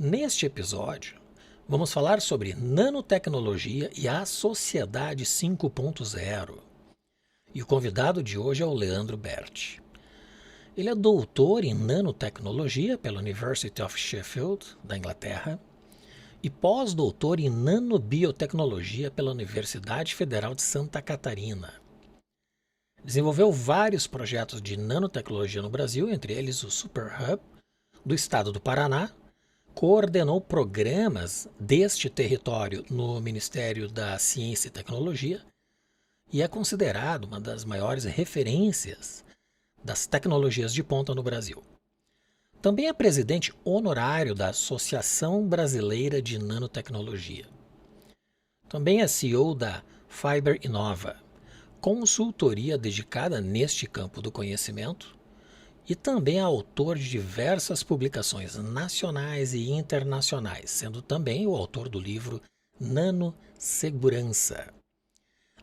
Neste episódio, vamos falar sobre nanotecnologia e a sociedade 5.0. E o convidado de hoje é o Leandro Berti. Ele é doutor em nanotecnologia pela University of Sheffield, da Inglaterra, e pós-doutor em nanobiotecnologia pela Universidade Federal de Santa Catarina. Desenvolveu vários projetos de nanotecnologia no Brasil, entre eles o Super Hub do estado do Paraná. Coordenou programas deste território no Ministério da Ciência e Tecnologia e é considerado uma das maiores referências das tecnologias de ponta no Brasil. Também é presidente honorário da Associação Brasileira de Nanotecnologia. Também é CEO da Fiber Innova, consultoria dedicada neste campo do conhecimento, e também é autor de diversas publicações nacionais e internacionais, sendo também o autor do livro Nanosegurança.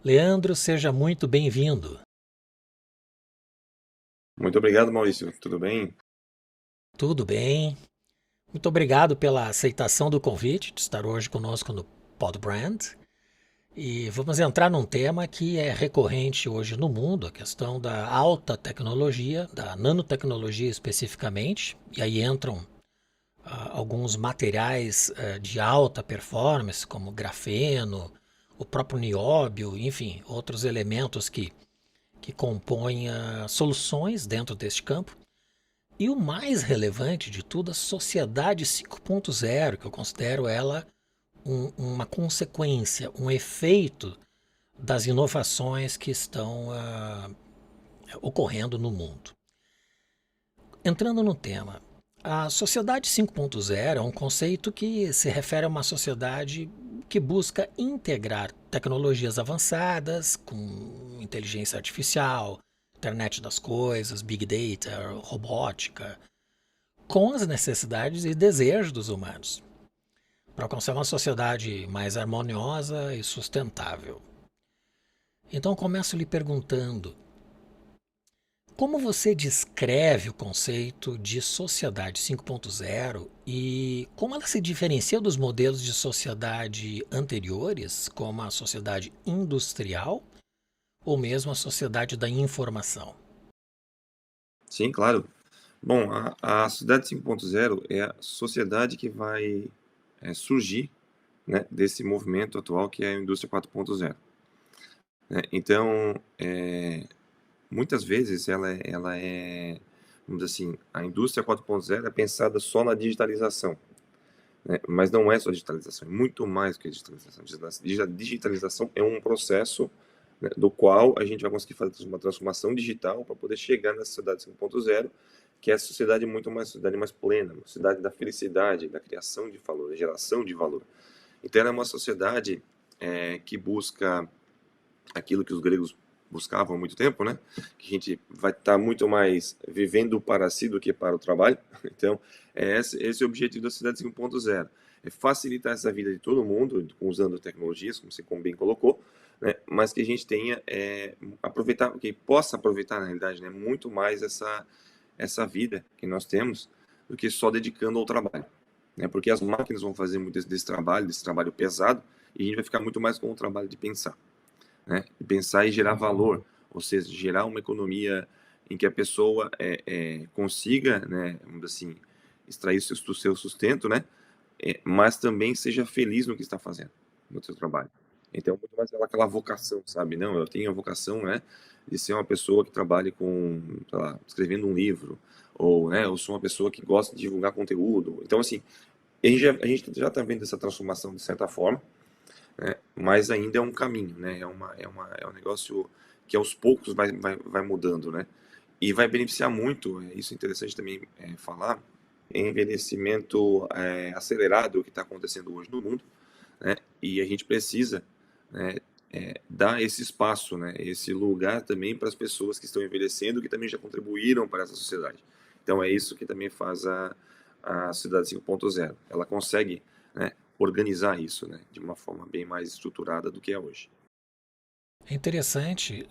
Leandro, seja muito bem-vindo. Muito obrigado, Maurício. Tudo bem? Tudo bem? Muito obrigado pela aceitação do convite de estar hoje conosco no Podbrand. E vamos entrar num tema que é recorrente hoje no mundo, a questão da alta tecnologia, da nanotecnologia especificamente, e aí entram alguns materiais de alta performance, como grafeno, o próprio nióbio, enfim, outros elementos que compõem soluções dentro deste campo. E o mais relevante de tudo, a sociedade 5.0, que eu considero ela uma consequência, um efeito das inovações que estão ocorrendo no mundo. Entrando no tema, a sociedade 5.0 é um conceito que se refere a uma sociedade que busca integrar tecnologias avançadas com inteligência artificial, internet das coisas, big data, robótica, com as necessidades e desejos dos humanos, para alcançar uma sociedade mais harmoniosa e sustentável. Então começo lhe perguntando, como você descreve o conceito de sociedade 5.0 e como ela se diferencia dos modelos de sociedade anteriores, como a sociedade industrial ou mesmo a sociedade da informação? Sim, claro. Bom, a sociedade 5.0 é a sociedade que vai surgir, né, desse movimento atual que é a indústria 4.0. Né? Então, muitas vezes ela é, vamos dizer assim, a indústria 4.0 é pensada só na digitalização, né? Mas não é só digitalização, é muito mais que a digitalização. A digitalização é um processo, né, do qual a gente vai conseguir fazer uma transformação digital para poder chegar na sociedade 5.0, que é a sociedade sociedade mais plena, uma sociedade da felicidade, da criação de valor, da geração de valor. Então ela é uma sociedade que busca aquilo que os gregos buscavam há muito tempo, né? Que a gente vai estar muito mais vivendo para si do que para o trabalho. Então, esse é o objetivo da sociedade 5.0. É facilitar essa vida de todo mundo, usando tecnologias, como você bem colocou, né? Mas que a gente tenha, aproveitar, que possa aproveitar, na realidade, né? Muito mais essa vida que nós temos, do que só dedicando ao trabalho. Né? Porque as máquinas vão fazer muito desse trabalho pesado, e a gente vai ficar muito mais com o trabalho de pensar. Né? E pensar e gerar valor, ou seja, gerar uma economia em que a pessoa consiga, né, vamos dizer assim, extrair o seu sustento, né, mas também seja feliz no que está fazendo, no seu trabalho. Então, muito mais aquela vocação, sabe? Não, eu tenho a vocação, né, de ser uma pessoa que trabalhe com, sei lá, escrevendo um livro, ou, né, eu sou uma pessoa que gosta de divulgar conteúdo. Então, assim, a gente já está vendo essa transformação de certa forma, né? Mas ainda é um caminho, né? É um negócio que aos poucos vai mudando, né? E vai beneficiar muito, isso é interessante também falar, envelhecimento acelerado que está acontecendo hoje no mundo, né? E a gente precisa, né, dar esse espaço, né, esse lugar também para as pessoas que estão envelhecendo, que também já contribuíram para essa sociedade. Então é isso que também faz a sociedade 5.0. Ela consegue, né, organizar isso, né, de uma forma bem mais estruturada do que é hoje. É interessante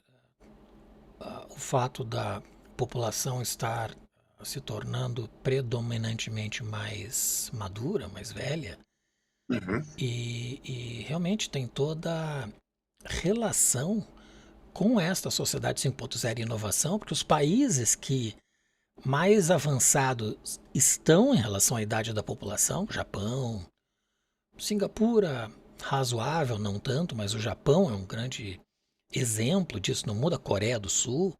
o fato da população estar se tornando predominantemente mais madura, mais velha, Uhum. e realmente tem toda a relação com esta sociedade 5.0 e inovação, porque os países que mais avançados estão em relação à idade da população, Japão, Singapura, razoável, não tanto, mas o Japão é um grande exemplo disso no mundo, a Coreia do Sul,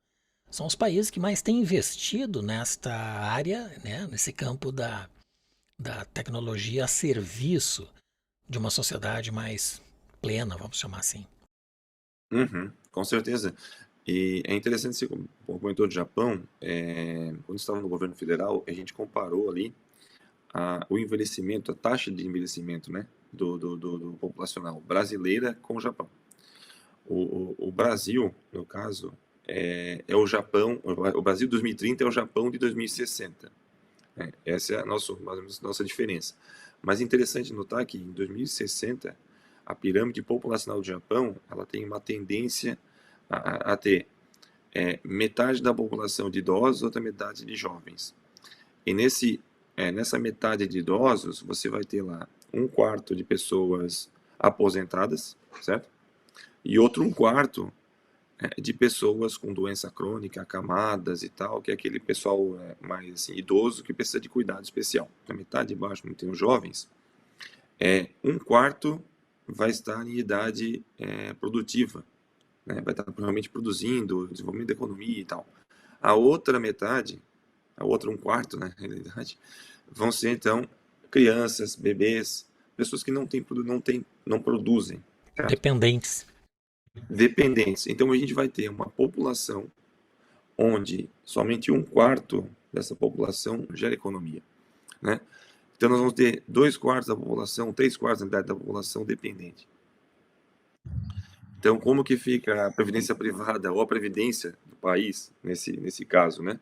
são os países que mais têm investido nesta área, né, nesse campo da tecnologia a serviço de uma sociedade mais plena, vamos chamar assim. Uhum, com certeza. E é interessante, você comentou do Japão, quando estava no governo federal, a gente comparou ali o envelhecimento, a taxa de envelhecimento, né, do populacional brasileira com o Japão. O Brasil, no caso, é o Japão, o Brasil de 2030 é o Japão de 2060. Né? Essa é a mais ou menos, nossa diferença. Mas é interessante notar que em 2060, a pirâmide populacional do Japão ela tem uma tendência a ter metade da população de idosos, outra metade de jovens. E nessa metade de idosos, você vai ter lá um quarto de pessoas aposentadas, certo? E outro um quarto de pessoas com doença crônica, acamadas e tal, que é aquele pessoal mais assim, idoso que precisa de cuidado especial. Na metade de baixo, como tem os jovens, um quarto vai estar em idade produtiva, né? Vai estar provavelmente produzindo, desenvolvimento da economia e tal. A outra metade, a outra um quarto, né, na realidade, vão ser então crianças, bebês, pessoas que não produzem, certo? Dependentes. Dependentes. Então a gente vai ter uma população onde somente um quarto dessa população gera economia, né? Então nós vamos ter 2 quartos da população, 3 quartos da população dependente. Então como que fica a previdência privada ou a previdência do país nesse caso, né?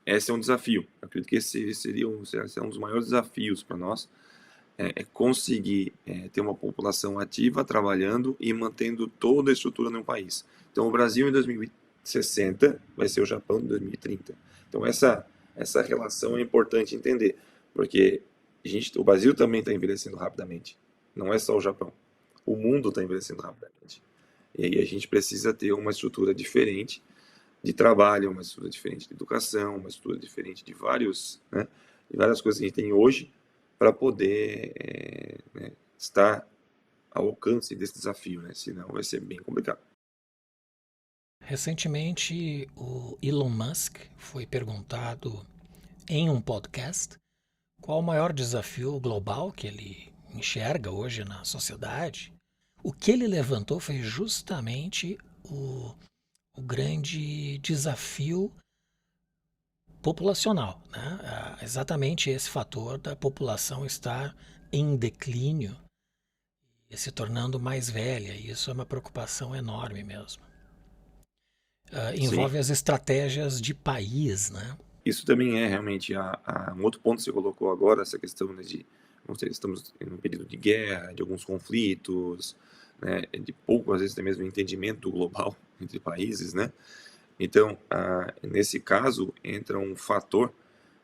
Esse é um desafio. Eu acredito que esse seria um dos maiores desafios para nós, conseguir ter uma população ativa, trabalhando e mantendo toda a estrutura no país. Então, o Brasil em 2060 vai ser o Japão em 2030. Então, essa relação é importante entender, porque o Brasil também está envelhecendo rapidamente. Não é só o Japão. O mundo está envelhecendo rapidamente. E aí a gente precisa ter uma estrutura diferente de trabalho, uma estrutura diferente de educação, uma estrutura diferente de né, de várias coisas que a gente tem hoje para poder né, estar ao alcance desse desafio, né? Senão vai ser bem complicado. Recentemente, o Elon Musk foi perguntado em um podcast qual o maior desafio global que ele enxerga hoje na sociedade. O que ele levantou foi justamente o grande desafio populacional, né? Exatamente esse fator da população estar em declínio e se tornando mais velha. E isso é uma preocupação enorme mesmo. Sim, Envolve as estratégias de país, né? isso também é realmente um outro ponto que você colocou agora, essa questão, né, de, não sei, estamos em um período de guerra, de alguns conflitos, né, de pouco, às vezes, até mesmo entendimento global entre países, né? Então, nesse caso, entra um fator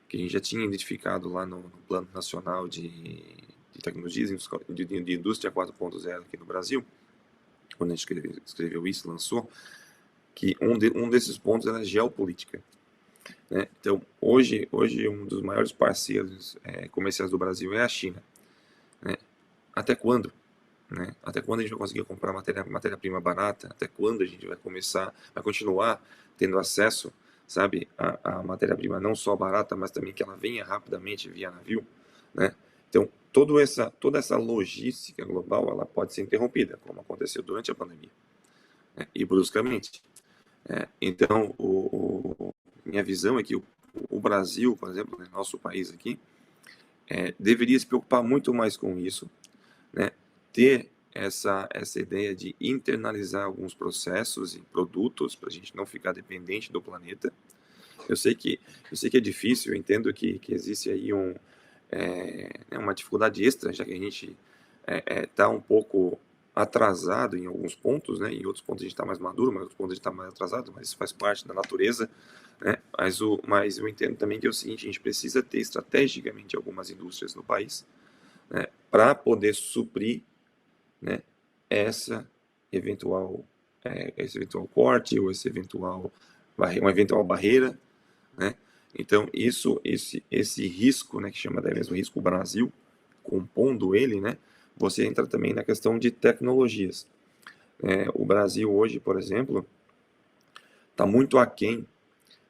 que a gente já tinha identificado lá no Plano Nacional de Tecnologias de Indústria 4.0 aqui no Brasil, quando a gente escreveu isso, lançou, que um desses pontos era a geopolítica. Né? Então, hoje um dos maiores parceiros comerciais do Brasil é a China. Né? Até quando? Né? Até quando a gente vai conseguir comprar matéria-prima barata? Até quando a gente vai continuar tendo acesso, sabe, a matéria-prima não só barata, mas também que ela venha rapidamente via navio, né? Então, toda essa logística global, ela pode ser interrompida, como aconteceu durante a pandemia, né? E bruscamente. Então, minha visão é que o Brasil, por exemplo, né, nosso país aqui, deveria se preocupar muito mais com isso, né? Ter essa ideia de internalizar alguns processos e produtos para a gente não ficar dependente do planeta. Eu sei que é difícil, eu entendo que existe aí uma dificuldade extra, já que a gente está um pouco atrasado em alguns pontos, né? Em outros pontos a gente está mais maduro, mas em outros pontos a gente está mais atrasado, mas isso faz parte da natureza, né? Mas eu entendo também que é o seguinte, a gente precisa ter estrategicamente algumas indústrias no país, né? Para poder suprir, né? Essa eventual, esse eventual corte ou uma eventual barreira, né? Então, esse risco, né, que chama até mesmo risco Brasil, compondo ele, né, você entra também na questão de tecnologias. O Brasil hoje, por exemplo, está muito aquém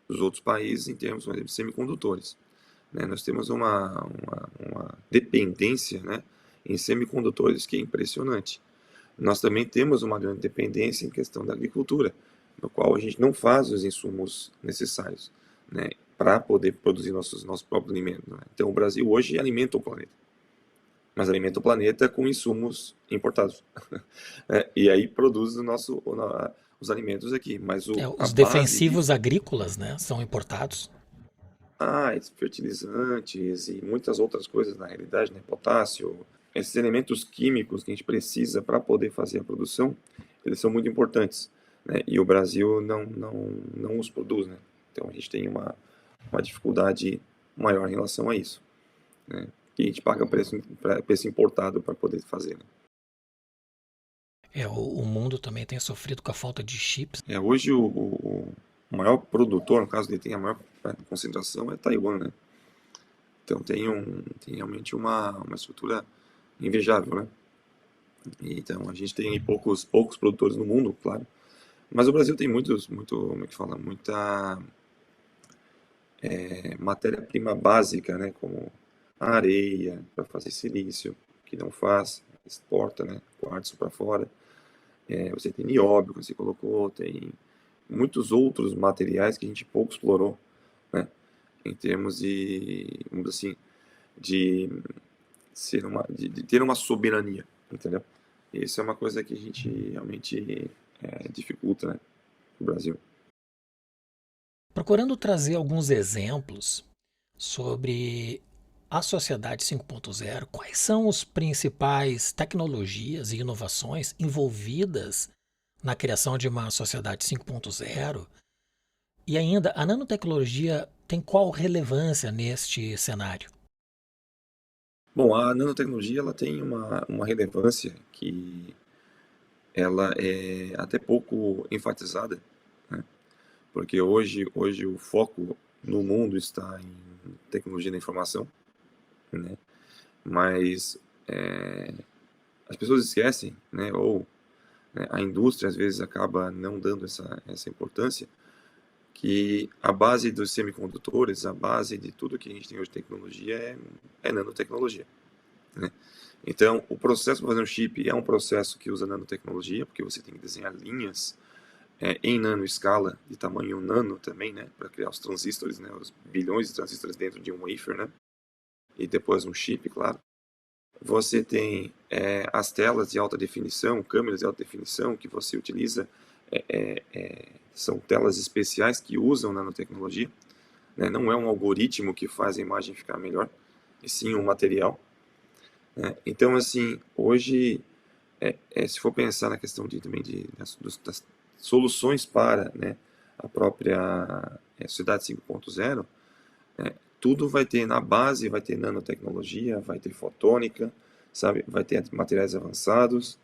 dos outros países em termos, por exemplo, de semicondutores. Né? Nós temos uma dependência, né, em semicondutores que é impressionante. Nós também temos uma grande dependência em questão da agricultura, no qual a gente não faz os insumos necessários, né, para poder produzir nossos próprios alimentos. Né? Então, o Brasil hoje alimenta o planeta, mas alimenta o planeta com insumos importados. E aí produz os alimentos aqui, mas a Os base defensivos disso, agrícolas, né, são importados. fertilizantes e muitas outras coisas na realidade, né, potássio, esses elementos químicos que a gente precisa para poder fazer a produção, eles são muito importantes, né, e o Brasil não os produz, né, então a gente tem uma dificuldade maior em relação a isso, né, e a gente paga preço importado para poder fazer, né. O mundo também tem sofrido com a falta de chips. Hoje o maior produtor, no caso ele tem a maior concentração, é Taiwan, né? Então tem realmente uma estrutura invejável, né? Então a gente tem aí poucos produtores no mundo, claro, mas o Brasil tem como é que fala, muita matéria-prima básica, né? Como a areia para fazer silício, que não faz, exporta, né? Quartzo para fora. Você tem nióbio, que você colocou, tem muitos outros materiais que a gente pouco explorou, né? Em termos vamos dizer assim, de de ter uma soberania, entendeu? Isso é uma coisa que a gente realmente dificulta, né, no Brasil. Procurando trazer alguns exemplos sobre a sociedade 5.0, quais são as principais tecnologias e inovações envolvidas na criação de uma sociedade 5.0? E ainda, a nanotecnologia tem qual relevância neste cenário? Bom, a nanotecnologia ela tem uma relevância que ela é até pouco enfatizada, né? Porque hoje o foco no mundo está em tecnologia da informação, né? Mas as pessoas esquecem, né? Ou a indústria às vezes acaba não dando essa importância, que a base dos semicondutores, a base de tudo que a gente tem hoje de tecnologia é nanotecnologia, né? Então, o processo para fazer um chip é um processo que usa nanotecnologia, porque você tem que desenhar linhas em nanoescala, de tamanho nano também, né, para criar os transistores, né, os bilhões de transistores dentro de um wafer, né, e depois um chip, claro. Você tem as telas de alta definição, câmeras de alta definição que você utiliza, são telas especiais que usam nanotecnologia, né, não é um algoritmo que faz a imagem ficar melhor, e sim um material. Né? Então, assim, hoje, se for pensar na questão também das soluções para, né, a própria sociedade 5.0, tudo vai ter na base, vai ter nanotecnologia, vai ter fotônica, sabe? Vai ter materiais avançados,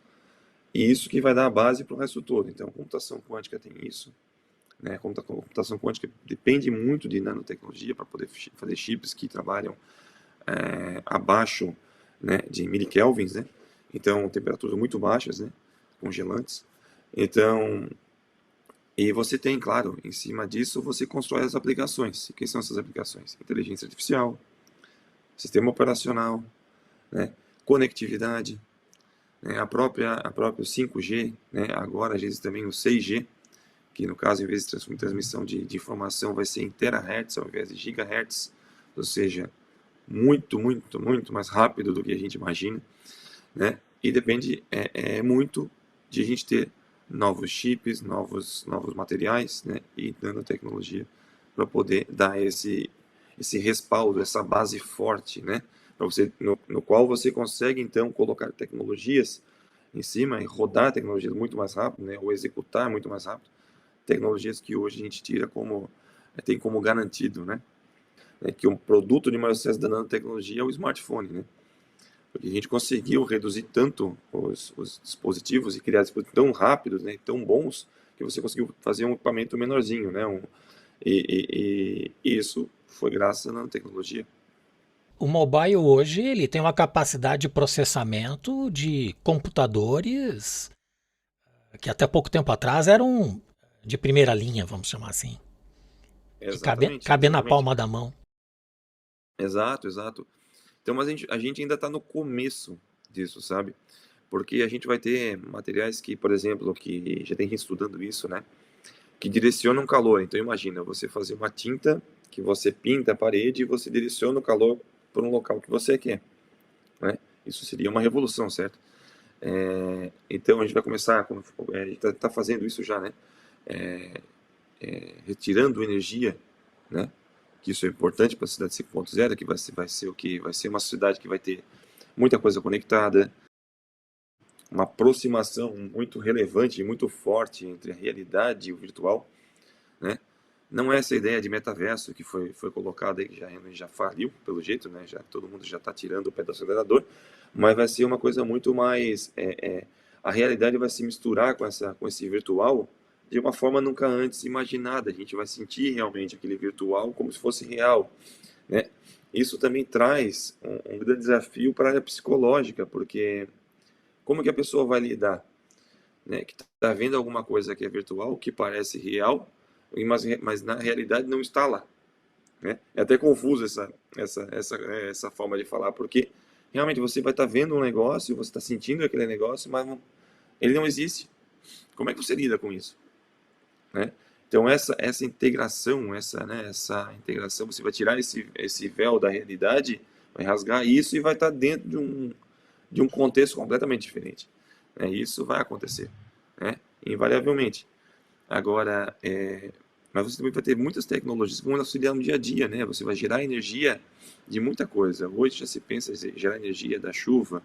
e isso que vai dar a base para o resto todo. Então, a computação quântica tem isso, né? A computação quântica depende muito de nanotecnologia para poder fazer chips que trabalham abaixo, né, de milikelvins, né? Então, temperaturas muito baixas, né? Congelantes. Então, e você tem, claro, em cima disso, você constrói as aplicações. E quais são essas aplicações? Inteligência artificial, sistema operacional, né? Conectividade, né? A própria 5G, né? Agora, às vezes, também o 6G, que no caso, em vez de transmissão de informação, vai ser em terahertz ao invés de gigahertz, ou seja, muito, muito, muito mais rápido do que a gente imagina, né? E depende muito de a gente ter novos chips, novos materiais, né? E nanotecnologia para poder dar esse respaldo, essa base forte, né? Para você, no qual você consegue então colocar tecnologias em cima e rodar tecnologias muito mais rápido, né, ou executar muito mais rápido, tecnologias que hoje a gente tira como, tem como garantido, né, que um produto de maior sucesso da nanotecnologia é o smartphone, né, porque a gente conseguiu reduzir tanto os dispositivos e criar dispositivos tão rápidos, né, tão bons, que você conseguiu fazer um equipamento menorzinho, né, e isso foi graças à nanotecnologia. O mobile hoje ele tem uma capacidade de processamento de computadores que até pouco tempo atrás eram de primeira linha, vamos chamar assim, que Exatamente, cabe na exatamente. palma da mão. Exato, exato. Então, mas a gente ainda está no começo disso, sabe? Porque a gente vai ter materiais que, por exemplo, que já tem gente estudando isso, né? Que direcionam calor. Então, imagina você fazer uma tinta que você pinta a parede e você direciona o calor para um local que você quer, né? Isso seria uma revolução, certo? Então, a gente vai começar, a gente está fazendo isso já, né? Retirando energia, né? Que isso é importante para a cidade 5.0, que vai ser o que vai ser uma sociedade que vai ter muita coisa conectada, uma aproximação muito relevante e muito forte entre a realidade e o virtual, né? Não é essa ideia de metaverso que foi colocada aí, que já faliu, pelo jeito, né? Já, todo mundo já está tirando o pé do acelerador, mas vai ser uma coisa muito mais... a realidade vai se misturar com esse virtual de uma forma nunca antes imaginada. A gente vai sentir realmente aquele virtual como se fosse real, né? Isso também traz um grande desafio para a área psicológica, porque como que a pessoa vai lidar, né? Que está vendo alguma coisa que é virtual, que parece real, mas na realidade não está lá, né? É até confuso essa forma de falar, porque realmente você vai estar vendo um negócio, você está sentindo aquele negócio, mas ele não existe. Como é que você lida com isso, né? Então essa integração, essa integração, você vai tirar esse véu da realidade, vai rasgar isso e vai estar dentro de um contexto completamente diferente, né? Isso vai acontecer, né? Invariavelmente. Agora, mas você também vai ter muitas tecnologias que vão auxiliar no dia a dia, né? Você vai gerar energia de muita coisa. Hoje já se pensa em gerar energia da chuva,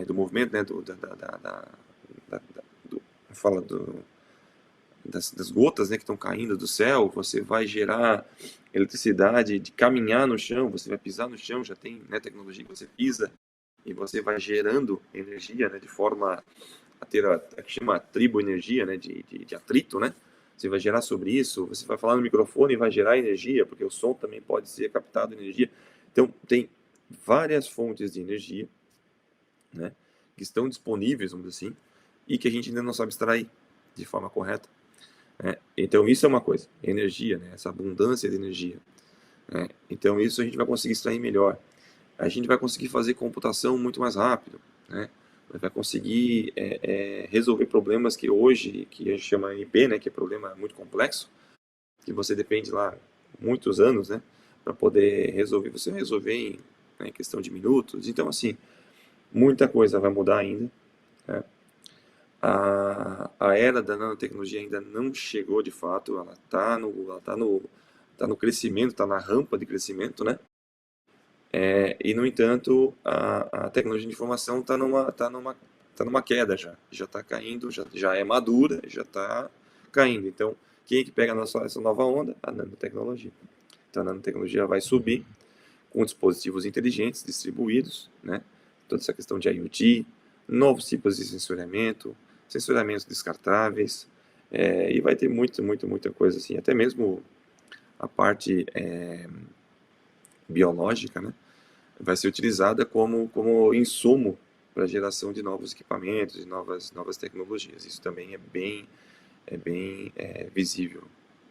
do movimento, né? Fala das gotas, né, que estão caindo do céu. Você vai gerar eletricidade de caminhar no chão. Você vai pisar no chão, já tem, né, tecnologia que você pisa e você vai gerando energia, né, de forma a ter a que chama triboenergia, né, de atrito, né? Você vai gerar sobre isso, você vai falar no microfone e vai gerar energia, porque o som também pode ser captado energia. Então, tem várias fontes de energia, né, que estão disponíveis, vamos dizer assim, e que a gente ainda não sabe extrair de forma correta, né? Então, isso é uma coisa, energia, né, essa abundância de energia, né? Então, isso a gente vai conseguir extrair melhor. A gente vai conseguir fazer computação muito mais rápido, né? Vai conseguir resolver problemas que hoje, que a gente chama MP, né, que é problema muito complexo, que você depende lá muitos anos, né, para poder resolver, você vai resolver em, né, em questão de minutos. Então, assim, muita coisa vai mudar ainda, né? A era da nanotecnologia ainda não chegou de fato, ela tá no crescimento, está na rampa de crescimento, né? E, no entanto, a tecnologia de informação está numa queda já está caindo, já é madura, já está caindo. Então, quem é que pega essa nova onda? A nanotecnologia. Então, a nanotecnologia vai subir com dispositivos inteligentes distribuídos, né? Toda essa questão de IoT, novos tipos de sensoriamentos descartáveis, e vai ter muita coisa assim, até mesmo a parte biológica, né? Vai ser utilizada como insumo para a geração de novos equipamentos e novas tecnologias. Isso também é bem visível,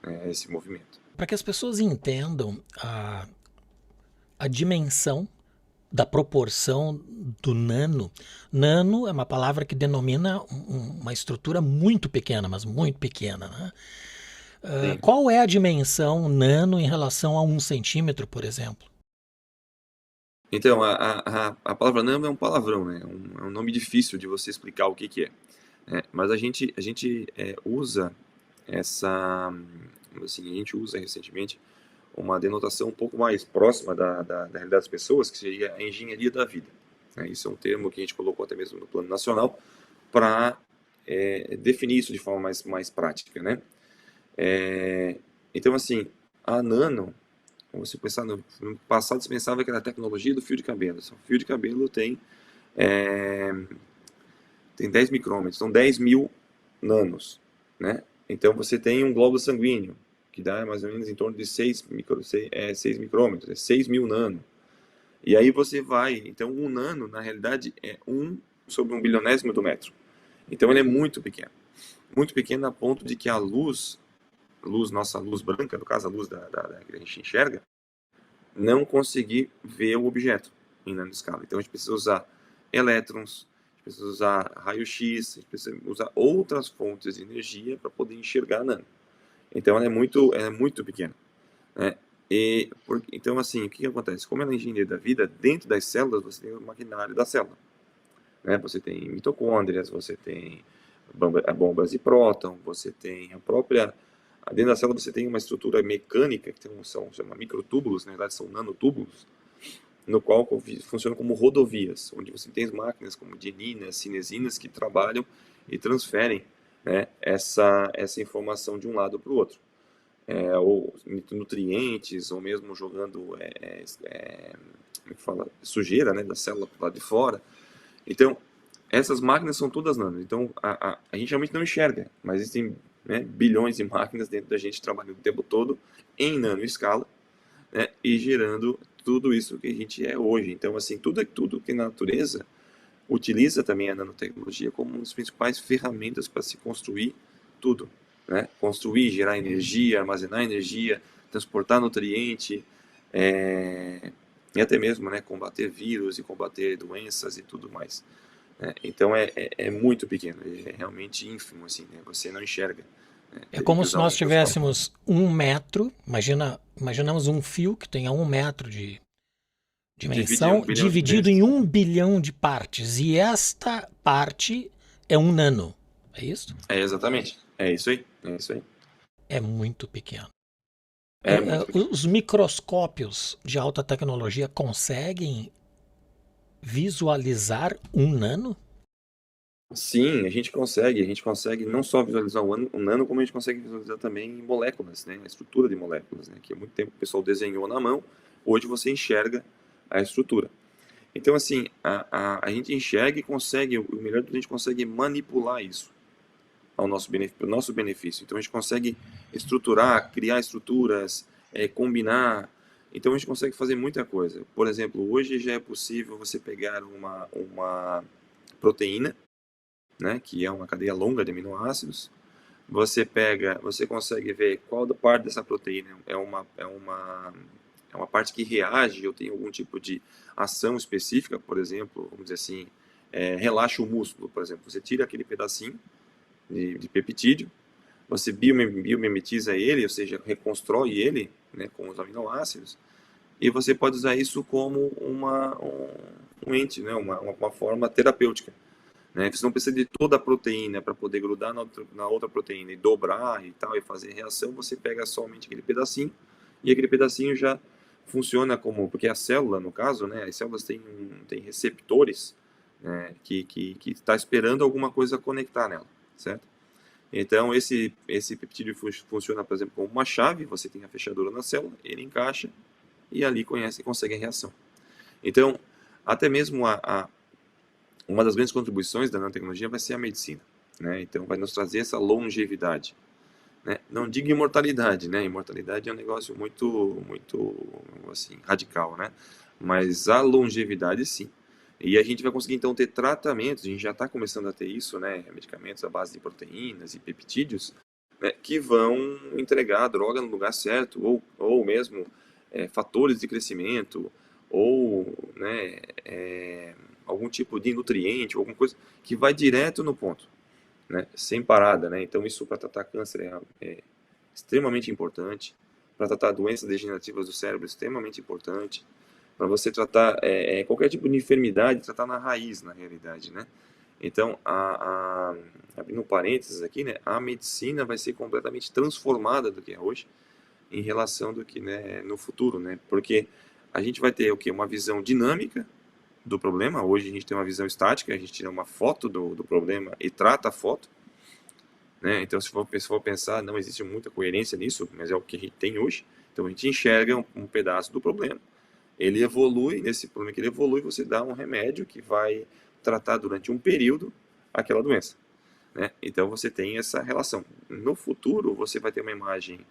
né, esse movimento. Para que as pessoas entendam a dimensão da proporção do nano. Nano é uma palavra que denomina uma estrutura muito pequena, mas muito pequena, né? Sim. Qual é a dimensão nano em relação a 1 centímetro, por exemplo? Então, a palavra nano é um palavrão, né? É um nome difícil de você explicar o que é, né? Mas a gente usa assim, a gente usa recentemente uma denotação um pouco mais próxima da realidade das pessoas, que seria a engenharia da vida, né? Isso é um termo que a gente colocou até mesmo no plano nacional para definir isso de forma mais prática, né? Então, assim, a nano, você pensar no passado, você pensava que era a tecnologia do fio de cabelo. O fio de cabelo tem 10 micrômetros, são 10 mil nanos, né? Então você tem um globo sanguíneo, que dá mais ou menos em torno de 6 micrômetros, é 6 mil nanos. E aí você vai, então um nano, na realidade, é 1 sobre 1 bilionésimo do metro. Então ele é muito pequeno a ponto de que a nossa luz branca, no caso a luz que a gente enxerga, não conseguir ver o objeto em nanoscala. Então a gente precisa usar elétrons, a gente precisa usar raio-x, a gente precisa usar outras fontes de energia para poder enxergar a nano. Então ela é muito pequena, né? Então, assim, o que acontece? Como ela é engenharia da vida, dentro das células você tem o maquinário da célula, né? Você tem mitocôndrias, você tem bombas de próton, você tem a própria... Dentro da célula você tem uma estrutura mecânica, que são microtúbulos, na verdade são nanotúbulos, no qual funciona como rodovias, onde você tem máquinas como dieninas, cinesinas, que trabalham e transferem, né, essa informação de um lado para o outro. Ou nutrientes, ou mesmo jogando como é que fala? Sujeira, né, da célula para o lado de fora. Então, essas máquinas são todas nano. Então, a gente realmente não enxerga, mas existem, né, bilhões de máquinas dentro da gente trabalhando o tempo todo em nanoescala, né, e gerando tudo isso que a gente é hoje. Então, assim, tudo que na natureza utiliza também a nanotecnologia como uma das principais ferramentas para se construir tudo, né? Construir, gerar energia, armazenar energia, transportar nutriente, e até mesmo, né, combater vírus e combater doenças e tudo mais, né? Então é muito pequeno, é realmente ínfimo, assim, né? Você não enxerga, né? É Teria como que se usar um nós microscópio. tivéssemos 1 metro, imaginamos um fio que tenha 1 metro de Divide em dimensão, 1 bilhão de dividido em vezes. 1 bilhão de partes. E esta parte é um nano. É isso? Exatamente. É isso aí. É isso aí. É muito pequeno. É muito pequeno. Os microscópios de alta tecnologia conseguem visualizar um nano? Sim, a gente consegue não só visualizar o nano, como a gente consegue visualizar também moléculas, né? A estrutura de moléculas, né? Que há muito tempo o pessoal desenhou na mão, hoje você enxerga a estrutura. Então, assim, a gente enxerga e consegue, o melhor é que a gente consegue manipular isso ao nosso benefício. Então, a gente consegue estruturar, criar estruturas, combinar. Então, a gente consegue fazer muita coisa. Por exemplo, hoje já é possível você pegar uma proteína, né, que é uma cadeia longa de aminoácidos. Você consegue ver qual da parte dessa proteína é uma parte que reage ou tem algum tipo de ação específica, por exemplo, vamos dizer assim, relaxa o músculo, por exemplo. Você tira aquele pedacinho de peptídeo, você biomimetiza ele, ou seja, reconstrói ele, né, com os aminoácidos, e você pode usar isso como um ente, né, uma forma terapêutica, né? Você não precisa de toda a proteína para poder grudar na outra proteína e dobrar e tal, e fazer reação. Você pega somente aquele pedacinho, e aquele pedacinho já funciona como... Porque a célula, no caso, né, as células têm receptores, né, que está esperando alguma coisa conectar nela, certo? Então, esse peptídeo funciona, por exemplo, como uma chave. Você tem a fechadura na célula, ele encaixa, e ali consegue a reação. Então, até mesmo uma das grandes contribuições da nanotecnologia vai ser a medicina, né? Então vai nos trazer essa longevidade, né? Não digo imortalidade, né? Imortalidade é um negócio muito assim radical, né? Mas a longevidade, sim. E a gente vai conseguir então ter tratamentos, a gente já está começando a ter isso, né? Medicamentos à base de proteínas e peptídeos, né, que vão entregar a droga no lugar certo, ou mesmo fatores de crescimento, ou, né, algum tipo de nutriente, alguma coisa que vai direto no ponto, né, sem parada, né? Então isso para tratar câncer é extremamente importante, para tratar doenças degenerativas do cérebro é extremamente importante, para você tratar qualquer tipo de enfermidade, tratar na raiz, na realidade, né? Então, abrindo parênteses aqui, né, a medicina vai ser completamente transformada do que é hoje em relação do que, né, no futuro, né? Porque a gente vai ter o quê? Uma visão dinâmica, do problema. Hoje a gente tem uma visão estática, a gente tira uma foto do problema e trata a foto, né? Então, se for pensar, não existe muita coerência nisso, mas é o que a gente tem hoje. Então, a gente enxerga um pedaço do problema, ele evolui, nesse problema que ele evolui, você dá um remédio que vai tratar durante um período aquela doença, né? Então, você tem essa relação. No futuro, você vai ter uma imagem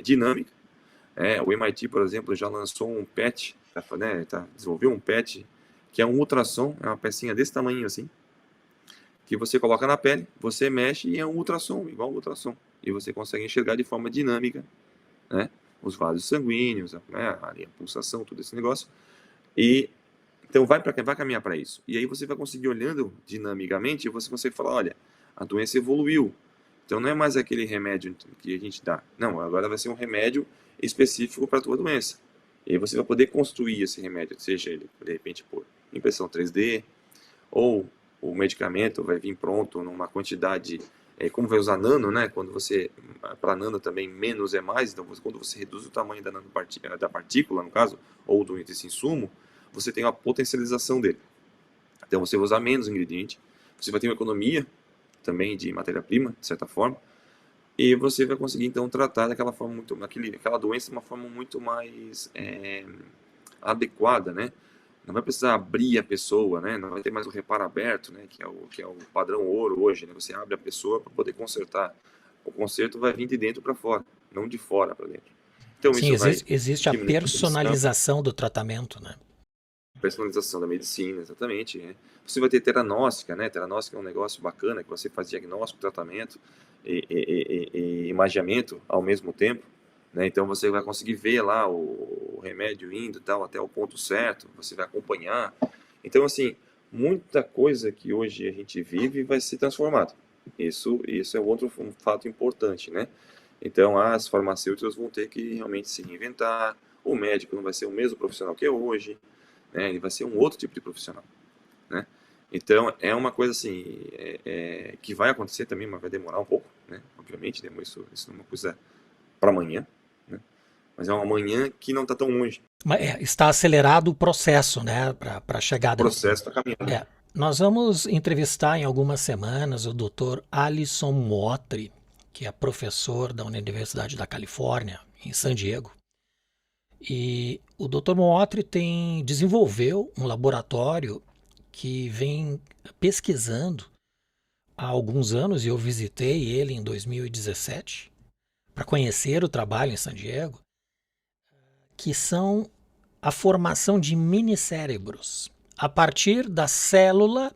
dinâmica. O MIT, por exemplo, já lançou um PET, desenvolveu um PET, que é um ultrassom, é uma pecinha desse tamanho assim, que você coloca na pele, você mexe e é um ultrassom, igual um ultrassom. E você consegue enxergar de forma dinâmica, né, os vasos sanguíneos, a pulsação, todo esse negócio. E então vai caminhar para isso. E aí você vai conseguir, olhando dinamicamente, você consegue falar, olha, a doença evoluiu. Então não é mais aquele remédio que a gente dá. Não, agora vai ser um remédio específico para a tua doença. E aí você vai poder construir esse remédio, seja ele, de repente, por impressão 3D, ou o medicamento vai vir pronto numa quantidade, como vai usar nano, né? Quando você, para nano também, menos é mais, então quando você reduz o tamanho da partícula, no caso, ou desse insumo, você tem uma potencialização dele. Então você vai usar menos ingrediente, você vai ter uma economia também de matéria-prima, de certa forma, e você vai conseguir então tratar daquela forma aquela doença de uma forma muito mais adequada, né? Não vai precisar abrir a pessoa, né? Não vai ter mais o reparo aberto, né? Que é o padrão ouro hoje, né? Você abre a pessoa para poder consertar. O conserto vai vir de dentro para fora, não de fora para dentro. Então Sim, isso vai existe a diminuir a produção, personalização do tratamento, né? personalização da medicina, exatamente. Você vai ter teranóstica, né? Teranóstica é um negócio bacana, que você faz diagnóstico, tratamento e imageamento ao mesmo tempo, né? Então você vai conseguir ver lá o remédio indo tal, até o ponto certo, você vai acompanhar. Então, assim, muita coisa que hoje a gente vive vai ser transformada. Isso é outro fato importante, né? Então, as farmacêuticas vão ter que realmente se reinventar, o médico não vai ser o mesmo profissional que é hoje, né? Ele vai ser um outro tipo de profissional, né? Então, é uma coisa assim, que vai acontecer também, mas vai demorar um pouco, né? Obviamente, isso não é uma coisa para amanhã, né? Mas é uma amanhã que não está tão longe. Está acelerado o processo, né, para a O chegada. processo está caminhando. Nós vamos entrevistar em algumas semanas o Dr. Alisson Mottri, que é professor da Universidade da Califórnia, em San Diego. E o Dr. Mottri desenvolveu um laboratório que vem pesquisando há alguns anos, e eu visitei ele em 2017 para conhecer o trabalho em San Diego, que são a formação de minicérebros a partir da célula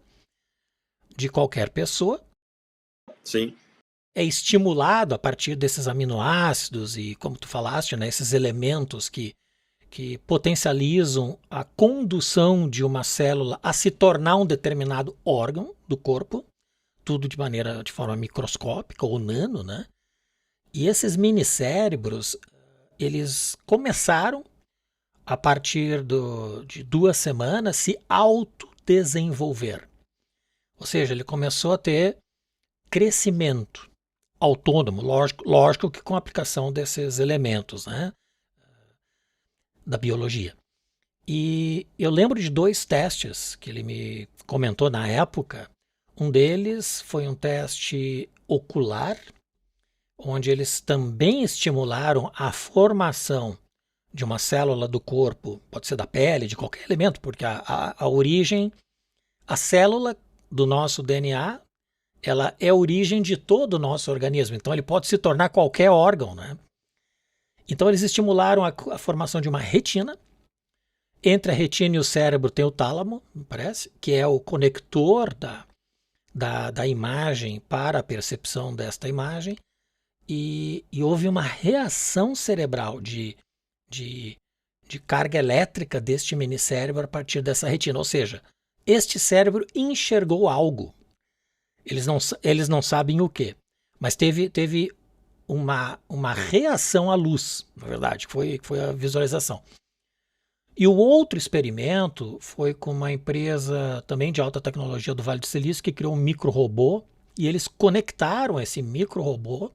de qualquer pessoa. Sim. É estimulado a partir desses aminoácidos e, como tu falaste, né, esses elementos que potencializam a condução de uma célula a se tornar um determinado órgão do corpo, tudo de forma microscópica ou nano, né? E esses minicérebros, eles começaram a partir de 2 semanas se autodesenvolver. Ou seja, ele começou a ter crescimento autônomo, lógico que com a aplicação desses elementos, né, da biologia. E eu lembro de 2 testes que ele me comentou na época. Um deles foi um teste ocular, onde eles também estimularam a formação de uma célula do corpo, pode ser da pele, de qualquer elemento, porque a origem, a célula do nosso DNA, ela é a origem de todo o nosso organismo, então ele pode se tornar qualquer órgão, né? Então eles estimularam a formação de uma retina. Entre a retina e o cérebro tem o tálamo, me parece, que é o conector da imagem para a percepção desta imagem, e houve uma reação cerebral de carga elétrica deste minicérebro a partir dessa retina. Ou seja, este cérebro enxergou algo. Eles não sabem o que, mas teve uma reação à luz, na verdade, que foi a visualização. E o outro experimento foi com uma empresa também de alta tecnologia do Vale do Silício que criou um micro-robô, e eles conectaram esse micro-robô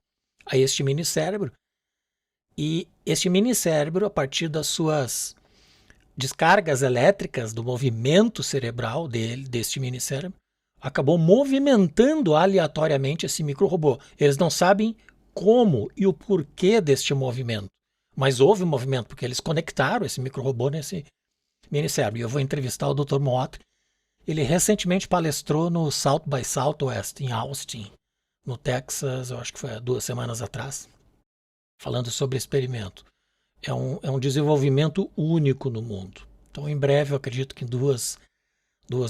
a este minicérebro. E este minicérebro, a partir das suas descargas elétricas do movimento cerebral deste minicérebro, acabou movimentando aleatoriamente esse microrobô. Eles não sabem como e o porquê deste movimento, mas houve um movimento porque eles conectaram esse microrobô nesse minicérebro. E eu vou entrevistar o Dr. Mottri. Ele recentemente palestrou no South by Southwest em Austin, no Texas, eu acho que foi há 2 semanas atrás, falando sobre experimento. É um desenvolvimento único no mundo. Então, em breve, eu acredito que em 2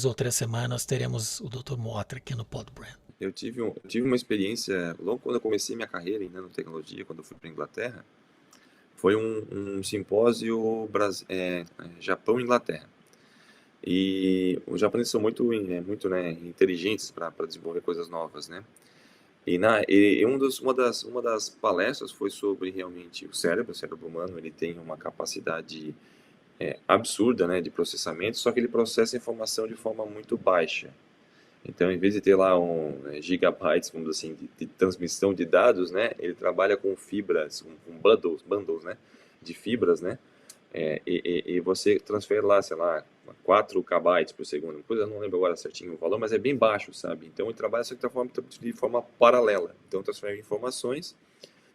ou 3 semanas teremos o Dr. Mottri aqui no Podbrand. Eu tive uma experiência, logo quando eu comecei minha carreira em nanotecnologia, quando eu fui para a Inglaterra, foi um simpósio Japão e Inglaterra. E os japoneses são muito, muito né, inteligentes para desenvolver coisas novas, né? Uma das palestras foi sobre realmente o cérebro humano. Ele tem uma capacidade absurda, né, de processamento, só que ele processa a informação de forma muito baixa. Então, em vez de ter lá gigabytes, vamos dizer assim, de transmissão de dados, né, ele trabalha com fibras, com bundles, né, de fibras, né, e você transfere lá, sei lá, 4 kbytes por segundo, coisa, eu não lembro agora certinho o valor, mas é bem baixo, sabe? Então ele trabalha só que de forma paralela. Então transfere informações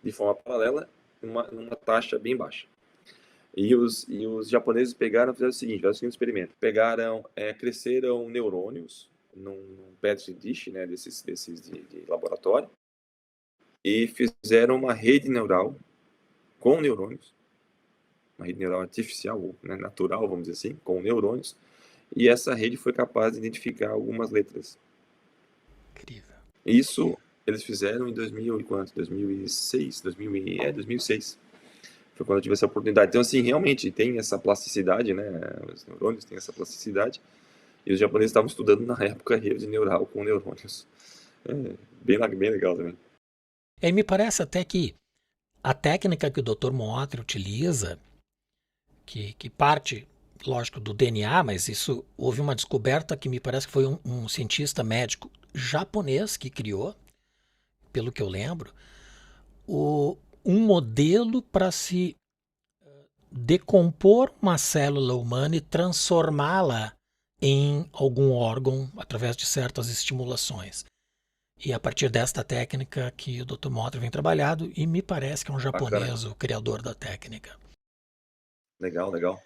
de forma paralela numa taxa bem baixa. E os japoneses fizeram o seguinte experimento. Cresceram neurônios num petri dish, né, desses de laboratório, e fizeram uma rede neural com neurônios, uma rede neural artificial, né, natural, vamos dizer assim, com neurônios, e essa rede foi capaz de identificar algumas letras. Incrível. Isso eles fizeram em 2006. Foi quando eu tive essa oportunidade. Então, assim, realmente tem essa plasticidade, né? Os neurônios têm essa plasticidade. E os japoneses estavam estudando na época rede neural com neurônios. Bem legal também. E me parece até que a técnica que o Dr. Mottri utiliza, que parte, lógico, do DNA, mas isso houve uma descoberta que me parece que foi um cientista médico japonês que criou, pelo que eu lembro, um modelo para se decompor uma célula humana e transformá-la em algum órgão através de certas estimulações. E a partir desta técnica que o Dr. Mottri vem trabalhando, e me parece que é um japonês Bacana. o criador da técnica. Legal.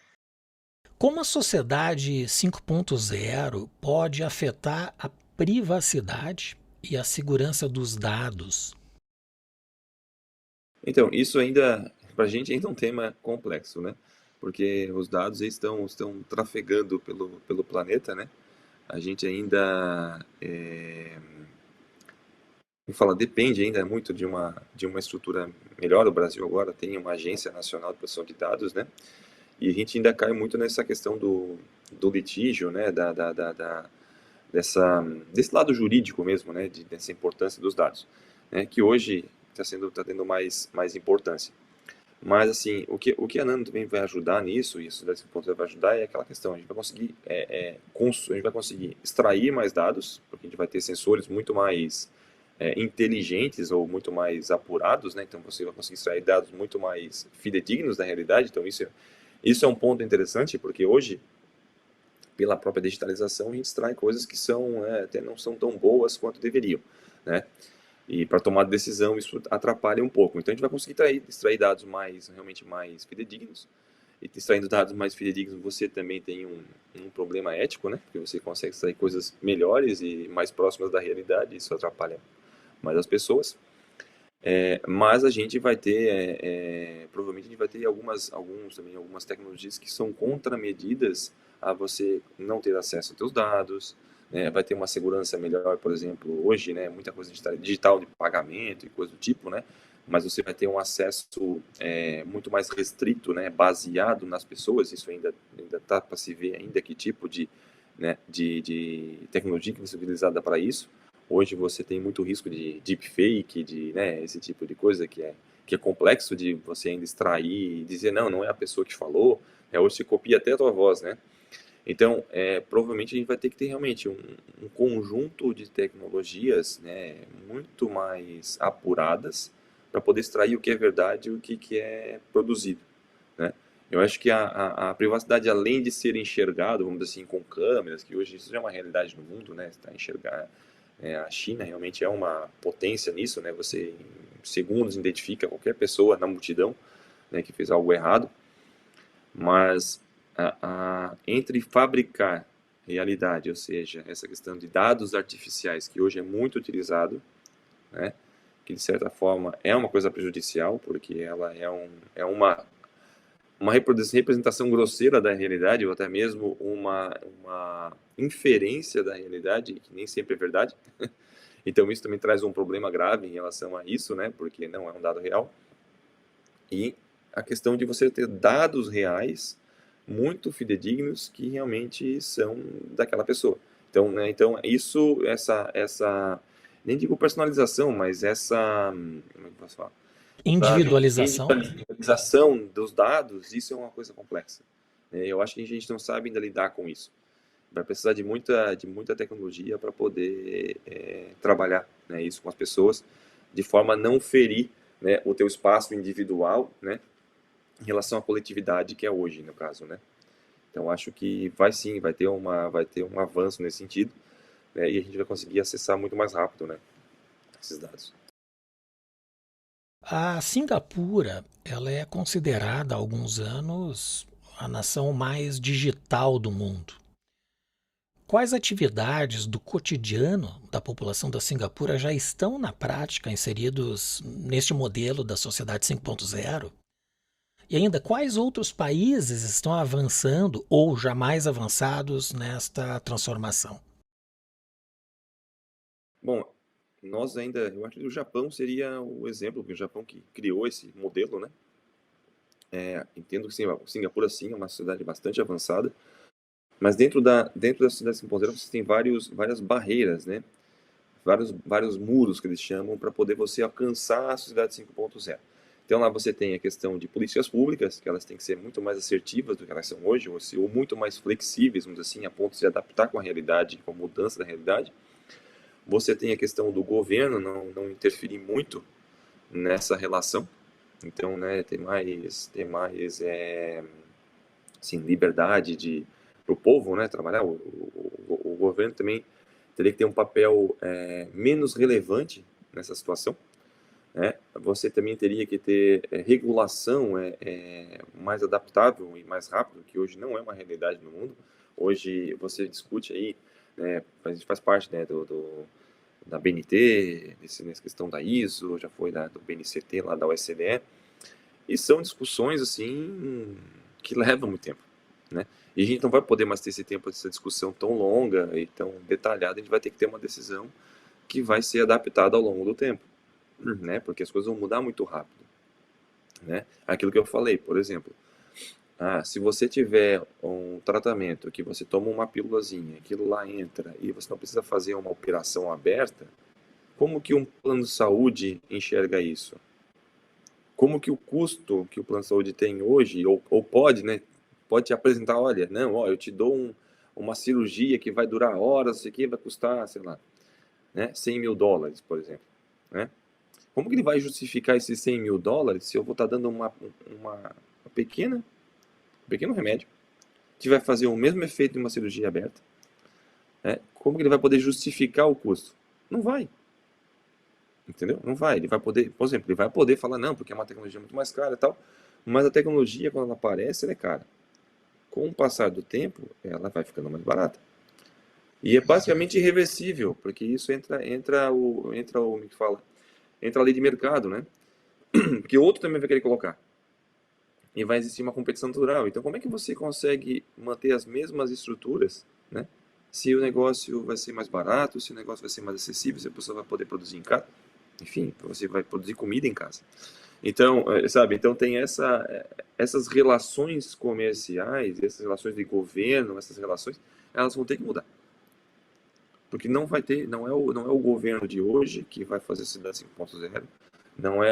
Como a sociedade 5.0 pode afetar a privacidade e a segurança dos dados? Então, isso ainda, para a gente, ainda é um tema complexo, né? Porque os dados estão trafegando pelo planeta, né? A gente ainda, depende ainda muito de uma estrutura melhor. O Brasil agora tem uma Agência Nacional de Proteção de Dados, né? E a gente ainda cai muito nessa questão do litígio, né? Desse lado jurídico mesmo, né? Dessa importância dos dados, né? Que hoje está tendo mais importância. Mas, assim, o que a Nano também vai ajudar nisso, e isso desse ponto vai ajudar, é aquela questão: a gente vai conseguir, a gente vai conseguir extrair mais dados, porque a gente vai ter sensores muito mais inteligentes ou muito mais apurados, né? Então você vai conseguir extrair dados muito mais fidedignos da realidade. Então isso é um ponto interessante, porque hoje, pela própria digitalização, a gente extrai coisas que até não são tão boas quanto deveriam, né? E para tomar decisão isso atrapalha um pouco. Então a gente vai conseguir extrair dados realmente mais fidedignos. E extraindo dados mais fidedignos, você também tem um problema ético, né? Porque você consegue extrair coisas melhores e mais próximas da realidade. Isso atrapalha mais as pessoas. Mas a gente vai ter, provavelmente a gente vai ter algumas tecnologias que são contramedidas a você não ter acesso aos seus dados, né? Vai ter uma segurança melhor, por exemplo, hoje, né, muita coisa digital de pagamento e coisa do tipo, né? Mas você vai ter um acesso muito mais restrito, né, baseado nas pessoas. Isso ainda está para se ver ainda que tipo né, de tecnologia que vai ser utilizada para isso. Hoje você tem muito risco de deepfake, né, esse tipo de coisa que é complexo de você ainda extrair e dizer, não é a pessoa que falou, hoje você copia até a tua voz, né? Então, provavelmente a gente vai ter que ter realmente um conjunto de tecnologias, né, muito mais apuradas para poder extrair o que é verdade e o que é produzido, né? Eu acho que a privacidade, além de ser enxergado, vamos dizer assim, com câmeras, que hoje isso já é uma realidade no mundo, né? Está enxergar, a China realmente é uma potência nisso, né? Você em segundos identifica qualquer pessoa na multidão, né, que fez algo errado, mas entre fabricar realidade, ou seja, essa questão de dados artificiais que hoje é muito utilizado, né? Que de certa forma é uma coisa prejudicial, porque ela é uma representação grosseira da realidade, ou até mesmo uma inferência da realidade, que nem sempre é verdade. Então isso também traz um problema grave em relação a isso, né? Porque não é um dado real. E a questão de você ter dados reais, muito fidedignos, que realmente são daquela pessoa. Então, né, então isso, nem digo personalização, mas como é que eu posso falar? Sabe, Individualização. individualização dos dados, isso é uma coisa complexa. Eu acho que a gente não sabe ainda lidar com isso. Vai precisar de muita tecnologia para poder trabalhar, né, isso com as pessoas, de forma a não ferir, né, o teu espaço individual, né, em relação à coletividade que é hoje, no caso, né. Então acho que vai sim, vai ter um avanço nesse sentido, né, e a gente vai conseguir acessar muito mais rápido, né, esses dados. A Singapura, ela é considerada há alguns anos a nação mais digital do mundo. Quais atividades do cotidiano da população da Singapura já estão na prática inseridos neste modelo da sociedade 5.0? E ainda, quais outros países estão avançando ou jamais avançados nesta transformação? Bom, nós ainda, eu acho que o Japão seria o exemplo, porque o Japão que criou esse modelo, né. Entendo que sim, Singapura sim é uma sociedade bastante avançada, mas dentro da sociedade 5.0 você tem várias barreiras, né? Vários muros que eles chamam para poder você alcançar a sociedade 5.0. Então lá você tem a questão de políticas públicas, que elas têm que ser muito mais assertivas do que elas são hoje, ou muito mais flexíveis, vamos dizer assim, a ponto de se adaptar com a realidade, com a mudança da realidade. Você tem a questão do governo não interferir muito nessa relação. Então, né, tem mais assim, liberdade para o povo, né, trabalhar. O governo também teria que ter um papel menos relevante nessa situação, né? Você também teria que ter regulação mais adaptável e mais rápido, que hoje não é uma realidade no mundo. Hoje você discute aí, né, a gente faz parte, né, da BNT, nessa questão da ISO, já foi do BNCT, lá da OSCE, e são discussões assim que levam muito tempo, né? E a gente não vai poder mais ter esse tempo, essa discussão tão longa e tão detalhada, a gente vai ter que ter uma decisão que vai ser adaptada ao longo do tempo, né? Porque as coisas vão mudar muito rápido, né? Aquilo que eu falei, por exemplo, se você tiver um tratamento que você toma uma pílulazinha, aquilo lá entra e você não precisa fazer uma operação aberta, como que um plano de saúde enxerga isso? Como que o custo que o plano de saúde tem hoje, ou pode, né, pode te apresentar, olha, não, ó, eu te dou uma cirurgia que vai durar horas, isso aqui vai custar, sei lá, né, US$ 100.000, por exemplo, né? Como que ele vai justificar esses US$ 100.000 se eu vou estar dando uma pequena, um pequeno remédio que vai fazer o mesmo efeito de uma cirurgia aberta, né? Como que ele vai poder justificar o custo? Não vai. Entendeu? Não vai. Ele vai poder, por exemplo, ele vai poder falar, não, porque é uma tecnologia muito mais cara e tal, mas a tecnologia, quando ela aparece, ela é cara. Com o passar do tempo, ela vai ficando mais barata. E é basicamente irreversível, porque isso como é que fala? Entra a lei de mercado, né? Que outro também vai querer colocar. E vai existir uma competição natural. Então, como é que você consegue manter as mesmas estruturas, né? Se o negócio vai ser mais barato, se o negócio vai ser mais acessível, se a pessoa vai poder produzir em casa, enfim, você vai produzir comida em casa. Então, sabe, então tem essas relações comerciais, essas relações de governo, essas relações, elas vão ter que mudar. Porque não é o governo de hoje que vai fazer a cidade 5.0, não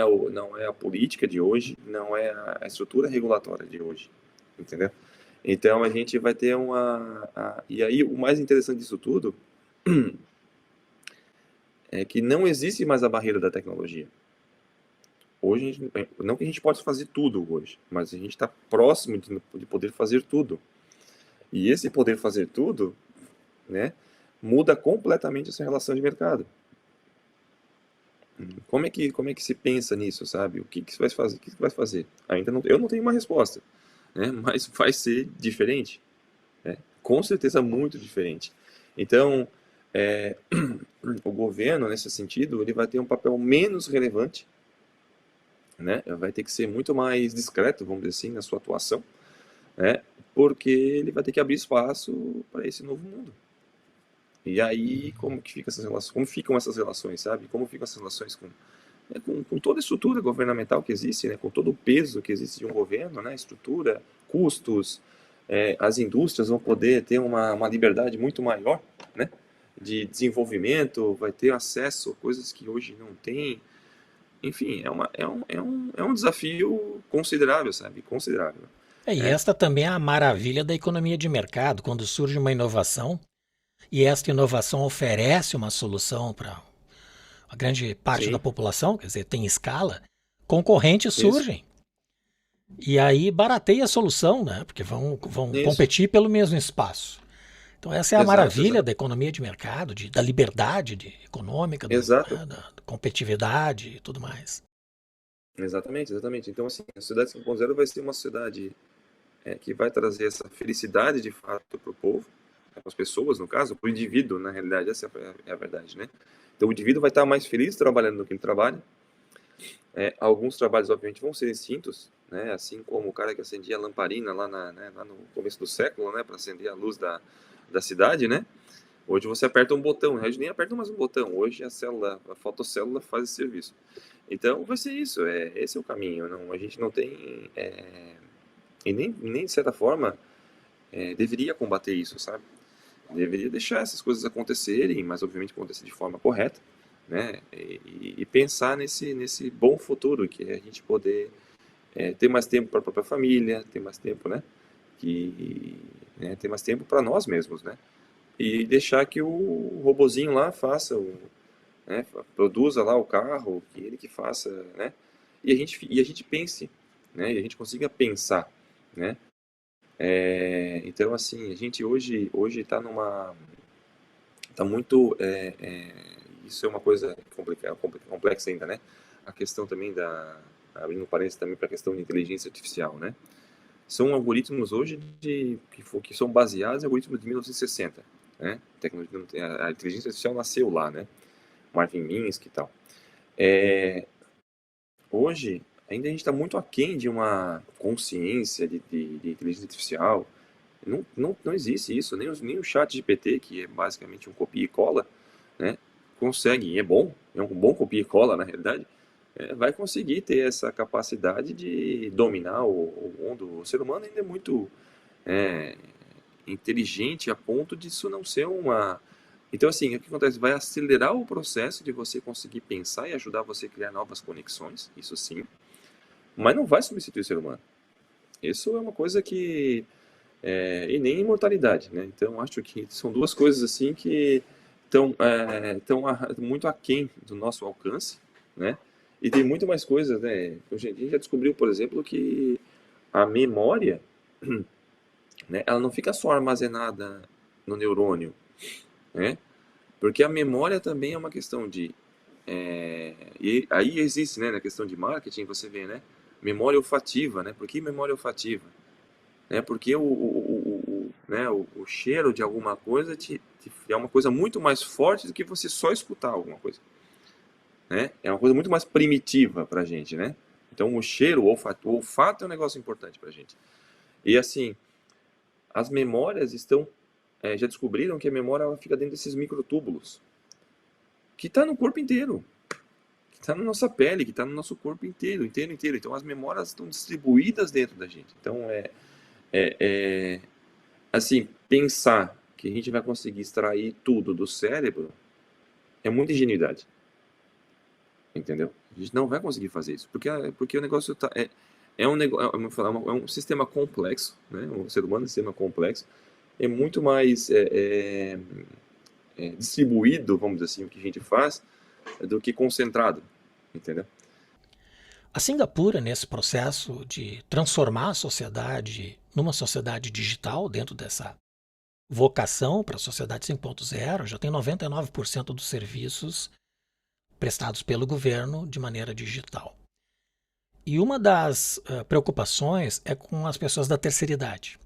é a política de hoje, não é a estrutura regulatória de hoje, entendeu? Então a gente vai ter e aí o mais interessante disso tudo é que não existe mais a barreira da tecnologia. Hoje, não que a gente possa fazer tudo hoje, mas a gente está próximo de poder fazer tudo. E esse poder fazer tudo, né, muda completamente essa relação de mercado. Como é que se pensa nisso, sabe? O que que você vai fazer? O que que vai fazer? Ainda não, eu não tenho uma resposta, né? Mas vai ser diferente, né? Com certeza muito diferente. Então, é, o governo, nesse sentido, ele vai ter um papel menos relevante, né? Vai ter que ser muito mais discreto, vamos dizer assim, na sua atuação, né? Porque ele vai ter que abrir espaço para esse novo mundo. E aí, como que fica essas relações? Como ficam essas relações, sabe? Como ficam essas relações com toda a estrutura governamental que existe, né? Com todo o peso que existe de um governo, né? Estrutura, custos, as indústrias vão poder ter uma liberdade muito maior, né? De desenvolvimento, vai ter acesso a coisas que hoje não tem. Enfim, é um desafio considerável, sabe? Considerável. E É, esta também é a maravilha da economia de mercado, quando surge uma inovação e esta inovação oferece uma solução para a grande parte da sim, população, quer dizer, tem escala, concorrentes isso, surgem. E aí barateia a solução, né? Porque vão isso, competir pelo mesmo espaço. Então essa é a exato, maravilha exato, da economia de mercado, da liberdade econômica, exato. né, da competitividade e tudo mais. Exatamente, exatamente. Então, assim, a sociedade 5.0 vai ser uma sociedade que vai trazer essa felicidade de fato para o povo, para as pessoas, no caso, para o indivíduo, na realidade, essa é a verdade, né? Então, o indivíduo vai estar mais feliz trabalhando no que ele trabalha. Alguns trabalhos, obviamente, vão ser extintos, né? Assim como o cara que acendia a lamparina lá no começo do século, né? Para acender a luz da cidade, né? Hoje você aperta um botão, na verdade nem aperta mais um botão, hoje a fotocélula faz esse serviço. Então vai ser isso, esse é o caminho, não, a gente não tem, e nem de certa forma deveria combater isso, sabe? Deveria deixar essas coisas acontecerem, mas obviamente acontecer de forma correta, né? E pensar nesse bom futuro, que é a gente poder ter mais tempo para a própria família, ter mais tempo, né? Ter mais tempo para nós mesmos, né? E deixar que o robozinho lá faça né, produza lá o carro, que ele que faça, né? E a gente pense, né? E a gente consiga pensar, né? Então, assim, a gente hoje está está muito, isso é uma coisa complexa ainda, né? A questão também abrindo parênteses também para a questão de inteligência artificial, né? São algoritmos hoje que são baseados em algoritmos de 1960, né? A inteligência artificial nasceu lá, né? Marvin Minsky e tal. Hoje, ainda a gente está muito aquém de uma consciência de inteligência artificial. Não existe isso, nem o chat GPT, que é basicamente um copia e cola, né, consegue, e é um bom copia e cola na realidade, vai conseguir ter essa capacidade de dominar o mundo. O ser humano ainda é muito é, inteligente a ponto disso não ser uma. Então, assim, o que acontece? Vai acelerar o processo de você conseguir pensar e ajudar você a criar novas conexões, isso sim, mas não vai substituir o ser humano. Isso é uma coisa que. E nem imortalidade, né? Então, acho que são duas coisas assim que estão muito aquém do nosso alcance, né? E tem muito mais coisas, né? A gente já descobriu, por exemplo, que a memória, né, ela não fica só armazenada no neurônio, né? Porque a memória também é uma questão de. E aí existe, né, na questão de marketing, você vê, né? Memória olfativa, né? Por que memória olfativa? Né? Porque né, o cheiro de alguma coisa é uma coisa muito mais forte do que você só escutar alguma coisa. Né? É uma coisa muito mais primitiva pra gente, né? Então o cheiro, o olfato é um negócio importante pra gente. E assim, as memórias já descobriram que a memória ela fica dentro desses microtúbulos, que está no corpo inteiro, que está na nossa pele, que está no nosso corpo inteiro, inteiro, inteiro. Então as memórias estão distribuídas dentro da gente. Então é, é assim, pensar que a gente vai conseguir extrair tudo do cérebro é muita ingenuidade, entendeu? A gente não vai conseguir fazer isso, porque o negócio é um sistema complexo, né? O ser humano é um sistema complexo, é muito mais distribuído, vamos dizer assim, o que a gente faz, do que concentrado, entendeu? A Singapura, nesse processo de transformar a sociedade numa sociedade digital, dentro dessa vocação para a sociedade 5.0, já tem 99% dos serviços prestados pelo governo de maneira digital. E uma das preocupações é com as pessoas da terceira idade,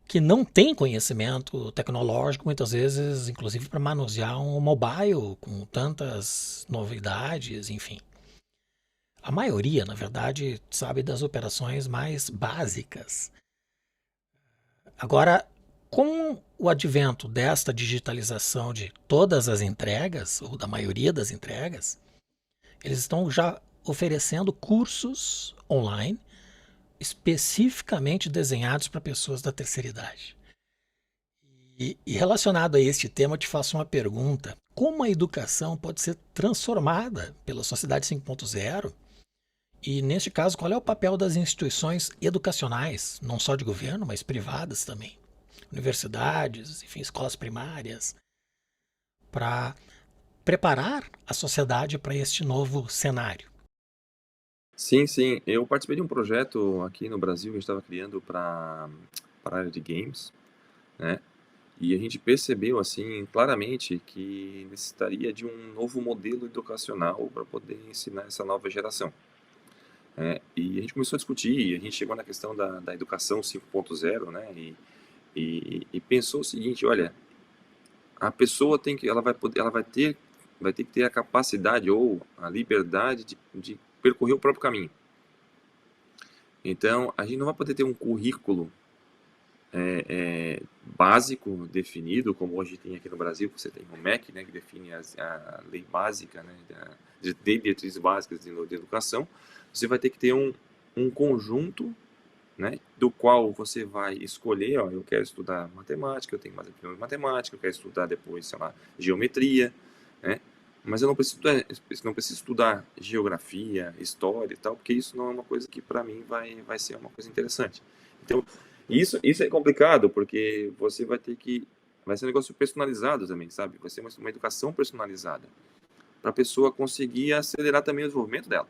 que não têm conhecimento tecnológico, muitas vezes, inclusive para manusear um mobile com tantas novidades, enfim. A maioria, na verdade, sabe das operações mais básicas. Agora, com o advento desta digitalização de todas as entregas, ou da maioria das entregas, eles estão já oferecendo cursos online especificamente desenhados para pessoas da terceira idade. E relacionado a este tema, eu te faço uma pergunta. Como a educação pode ser transformada pela sociedade 5.0? E, neste caso, qual é o papel das instituições educacionais, não só de governo, mas privadas também? Universidades, enfim, escolas primárias, para preparar a sociedade para este novo cenário. Sim, sim. Eu participei de um projeto aqui no Brasil que a gente estava criando para a área de games, né? E a gente percebeu, assim, claramente que necessitaria de um novo modelo educacional para poder ensinar essa nova geração. E a gente começou a discutir, e a gente chegou na questão da educação 5.0, né? E pensou o seguinte, olha, a pessoa tem que, ela vai poder, vai ter que ter a capacidade ou a liberdade de percorrer o próprio caminho. Então, a gente não vai poder ter um currículo básico definido, como hoje tem aqui no Brasil, você tem o MEC, né, que define a lei básica, né, de diretrizes básicas de educação. Você vai ter que ter um conjunto, né, do qual você vai escolher, ó, eu quero estudar matemática, eu tenho mais opinião de matemática, eu quero estudar depois, sei lá, geometria, né, mas eu não preciso estudar geografia, história e tal, porque isso não é uma coisa que para mim vai ser uma coisa interessante. Então, isso é complicado, porque você vai ter que, vai ser um negócio personalizado também, sabe? Vai ser uma educação personalizada, para a pessoa conseguir acelerar também o desenvolvimento dela.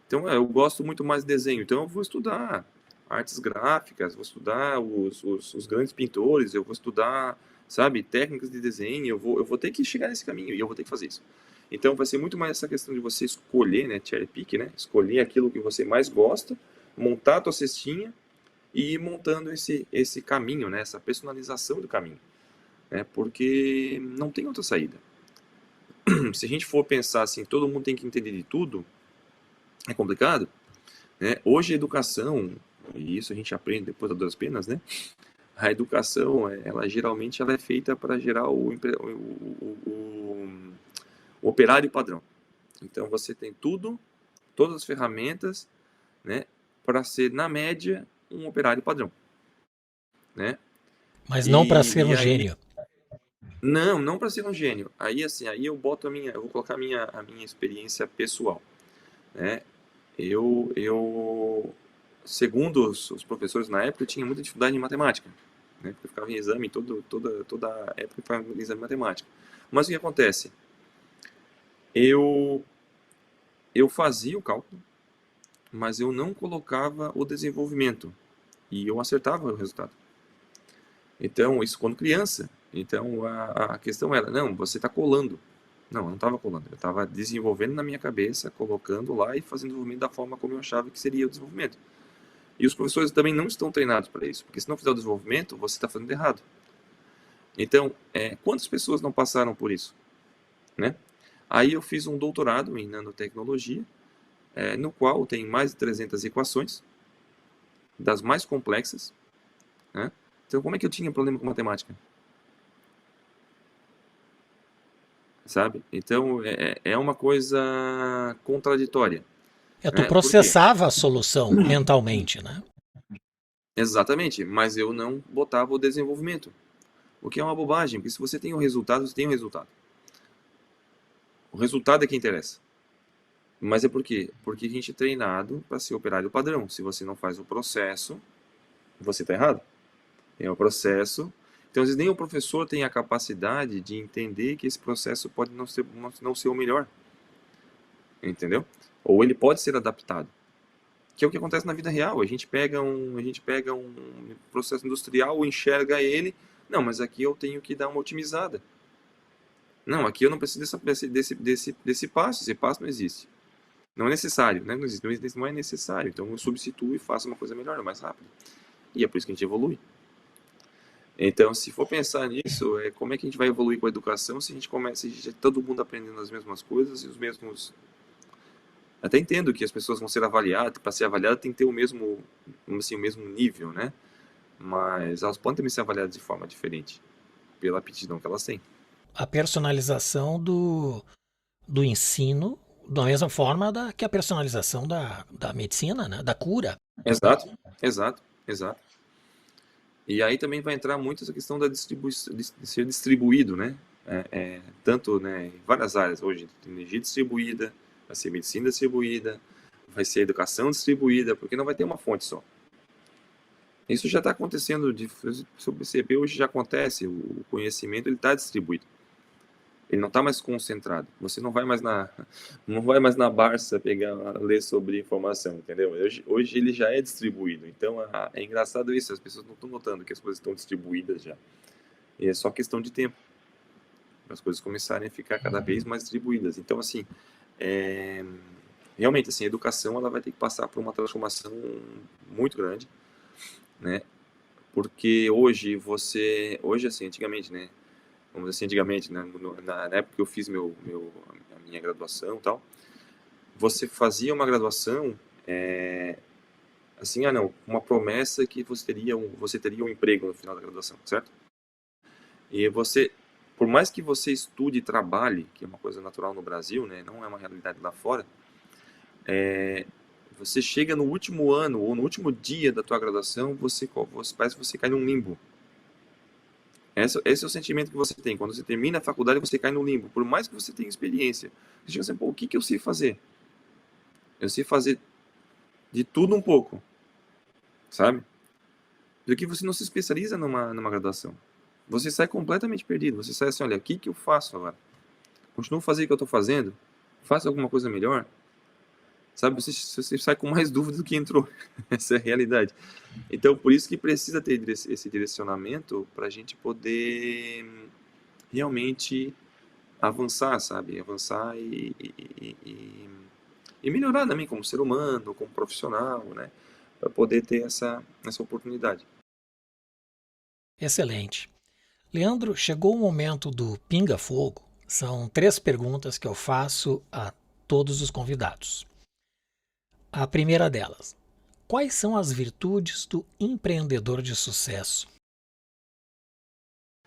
Então, eu gosto muito mais de desenho, então eu vou estudar artes gráficas, vou estudar os grandes pintores, eu vou estudar, sabe, técnicas de desenho, eu vou ter que chegar nesse caminho, e eu vou ter que fazer isso. Então, vai ser muito mais essa questão de você escolher, né, cherry pick, né, escolher aquilo que você mais gosta, montar a tua cestinha, e ir montando esse caminho, né, essa personalização do caminho, né, porque não tem outra saída. Se a gente for pensar assim, todo mundo tem que entender de tudo, é complicado, né? Hoje a educação, e isso a gente aprende depois das duras penas, né? A educação, ela geralmente ela é feita para gerar o operário padrão. Então você tem tudo, todas as ferramentas, né, para ser, na média, um operário padrão, né? Mas não para ser um E aí, gênio. não para ser um gênio. Aí assim, aí eu boto eu vou colocar a minha experiência pessoal, né? Eu segundo os professores na época, eu tinha muita dificuldade em matemática, né? Porque eu ficava em exame toda a época, eu ficava em exame de matemática. Mas o que acontece? Eu fazia o cálculo, mas eu não colocava o desenvolvimento e eu acertava o resultado. Então, isso quando criança. Então, a questão era, não, você está colando. Não, eu não estava colando. Eu estava desenvolvendo na minha cabeça, colocando lá e fazendo o desenvolvimento da forma como eu achava que seria o desenvolvimento. E os professores também não estão treinados para isso, porque se não fizer o desenvolvimento, você está fazendo errado. Então, quantas pessoas não passaram por isso? Né? Aí eu fiz um doutorado em nanotecnologia, no qual tem mais de 300 equações, das mais complexas, né? Então, como é que eu tinha problema com matemática? Sabe? Então, é uma coisa contraditória. Tu Por quê? processava a solução mentalmente, né? Exatamente, mas eu não botava o desenvolvimento. O que é uma bobagem, porque se você tem um resultado, você tem um resultado. O resultado é que interessa. Mas é por quê? Porque a gente é treinado para ser operário padrão. Se você não faz o processo, você está errado. É o processo. Então, às vezes, nem o professor tem a capacidade de entender que esse processo pode não ser o melhor. Entendeu? ou ele pode ser adaptado, que é o que acontece na vida real. A gente pega um processo industrial, enxerga ele, não, mas aqui eu tenho que dar uma otimizada. Não, aqui eu não preciso desse passo, esse passo não existe. Não é necessário, né? Não é necessário. Então eu substituo e faço uma coisa melhor, mais rápido. E é por isso que a gente evolui. Então, se for pensar nisso, como é que a gente vai evoluir com a educação se a gente começa, todo mundo aprendendo as mesmas coisas e os mesmos. Até entendo que as pessoas vão ser avaliadas, para ser avaliada tem que ter o mesmo, assim, o mesmo nível, né? Mas elas podem também ser avaliadas de forma diferente, pela aptidão que elas têm. A personalização do ensino, da mesma forma que a personalização da medicina, né? Da cura. Exato, exato, exato. E aí também vai entrar muito essa questão de ser distribuído, né? Tanto, né, em várias áreas. Hoje tem energia distribuída, vai ser medicina distribuída, vai ser educação distribuída, porque não vai ter uma fonte só. Isso já está acontecendo, se eu perceber, hoje já acontece, o conhecimento ele está distribuído. Ele não está mais concentrado. Você não vai mais na Barça ler sobre informação, entendeu? Hoje ele já é distribuído. Então é engraçado isso, as pessoas não estão notando que as coisas estão distribuídas já. E é só questão de tempo para as coisas começarem a ficar cada vez mais distribuídas. Então, assim, realmente, assim, a educação ela vai ter que passar por uma transformação muito grande, né? Porque hoje assim, antigamente, né? Vamos dizer assim, antigamente, né? Na época que eu fiz a minha graduação e tal, você fazia uma graduação, assim, não, uma promessa que você teria um emprego no final da graduação, certo? E por mais que você estude e trabalhe, que é uma coisa natural no Brasil, né? Não é uma realidade lá fora, você chega no último ano ou no último dia da tua graduação, parece que você cai num limbo. Esse é o sentimento que você tem. Quando você termina a faculdade, você cai no limbo. Por mais que você tenha experiência. Você chega assim, pô, o que eu sei fazer? Eu sei fazer de tudo um pouco. Sabe? Porque você não se especializa numa graduação. Você sai completamente perdido. Você sai assim, olha, o que eu faço agora? Continuo a fazer o que eu estou fazendo? Faço alguma coisa melhor? Sabe? Você sai com mais dúvida do que entrou. Essa é a realidade. Então, por isso que precisa ter esse direcionamento para a gente poder realmente avançar, sabe? Avançar e melhorar também como ser humano, como profissional, né? Para poder ter essa oportunidade. Excelente. Leandro, chegou o momento do pinga-fogo. São 3 perguntas que eu faço a todos os convidados. A primeira delas: quais são as virtudes do empreendedor de sucesso?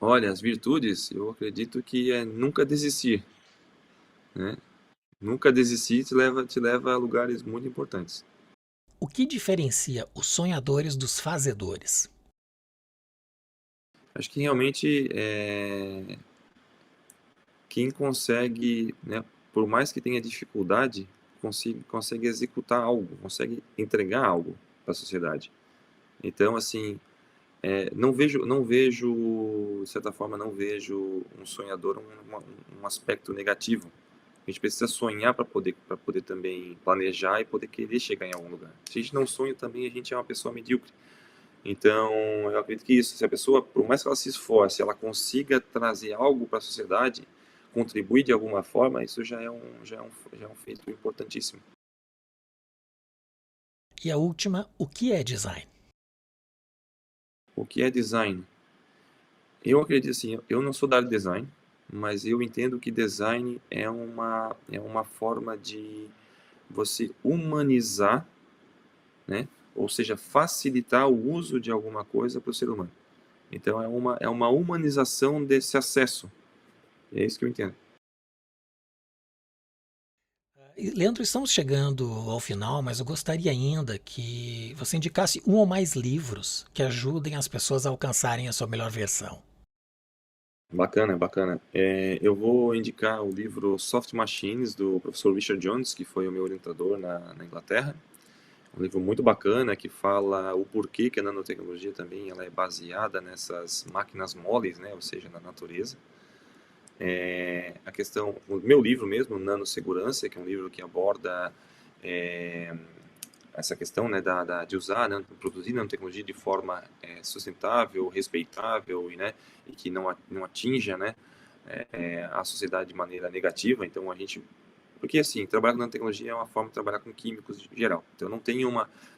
Olha, as virtudes, eu acredito que é nunca desistir, né? Nunca desistir te leva a lugares muito importantes. O que diferencia os sonhadores dos fazedores? Acho que realmente quem consegue, né, por mais que tenha dificuldade, consegue executar algo, consegue entregar algo para a sociedade. Então, assim, não vejo, de certa forma, não vejo um sonhador um aspecto negativo. A gente precisa sonhar para poder também planejar e poder querer chegar em algum lugar. Se a gente não sonha também, a gente é uma pessoa medíocre. Então, eu acredito que isso, se a pessoa, por mais que ela se esforce, ela consiga trazer algo para a sociedade, contribuir de alguma forma, isso já é um feito importantíssimo. E a última: o que é design? O que é design? Eu acredito assim, eu não sou da área de design, mas eu entendo que design é uma forma de você humanizar, né? Ou seja, facilitar o uso de alguma coisa para o ser humano. Então é uma humanização desse acesso. É isso que eu entendo. Leandro, estamos chegando ao final, mas eu gostaria ainda que você indicasse um ou mais livros que ajudem as pessoas a alcançarem a sua melhor versão. Bacana, bacana. Eu vou indicar o livro Soft Machines, do professor Richard Jones, que foi o meu orientador na Inglaterra. Um livro muito bacana que fala o porquê que a nanotecnologia também ela é baseada nessas máquinas moles, né, ou seja, na natureza. O meu livro mesmo, Nanosegurança, que é um livro que aborda essa questão, né, de usar, né, produzir nanotecnologia de forma sustentável, respeitável e que não atinja, né, a sociedade de maneira negativa. Então porque assim, trabalhar com nanotecnologia é uma forma de trabalhar com químicos em geral. Então não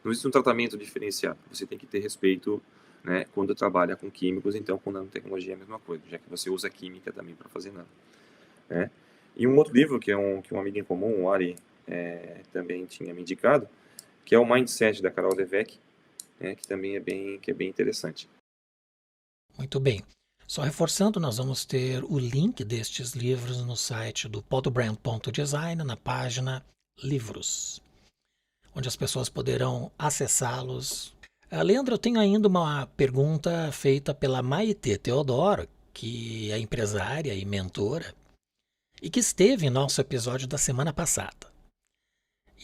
existe um tratamento diferenciado. Você tem que ter respeito, né, quando trabalha com químicos. Então com nanotecnologia é a mesma coisa, já que você usa química também para fazer nano, né? E um outro livro que que um amigo em comum, o Ari, também tinha me indicado, que é o Mindset da Carol Dweck, né, que também é bem interessante. Muito bem. Só reforçando, nós vamos ter o link destes livros no site do podbrand.design, na página Livros, onde as pessoas poderão acessá-los. Leandro, eu tenho ainda uma pergunta feita pela Maite Teodoro, que é empresária e mentora, e que esteve em nosso episódio da semana passada.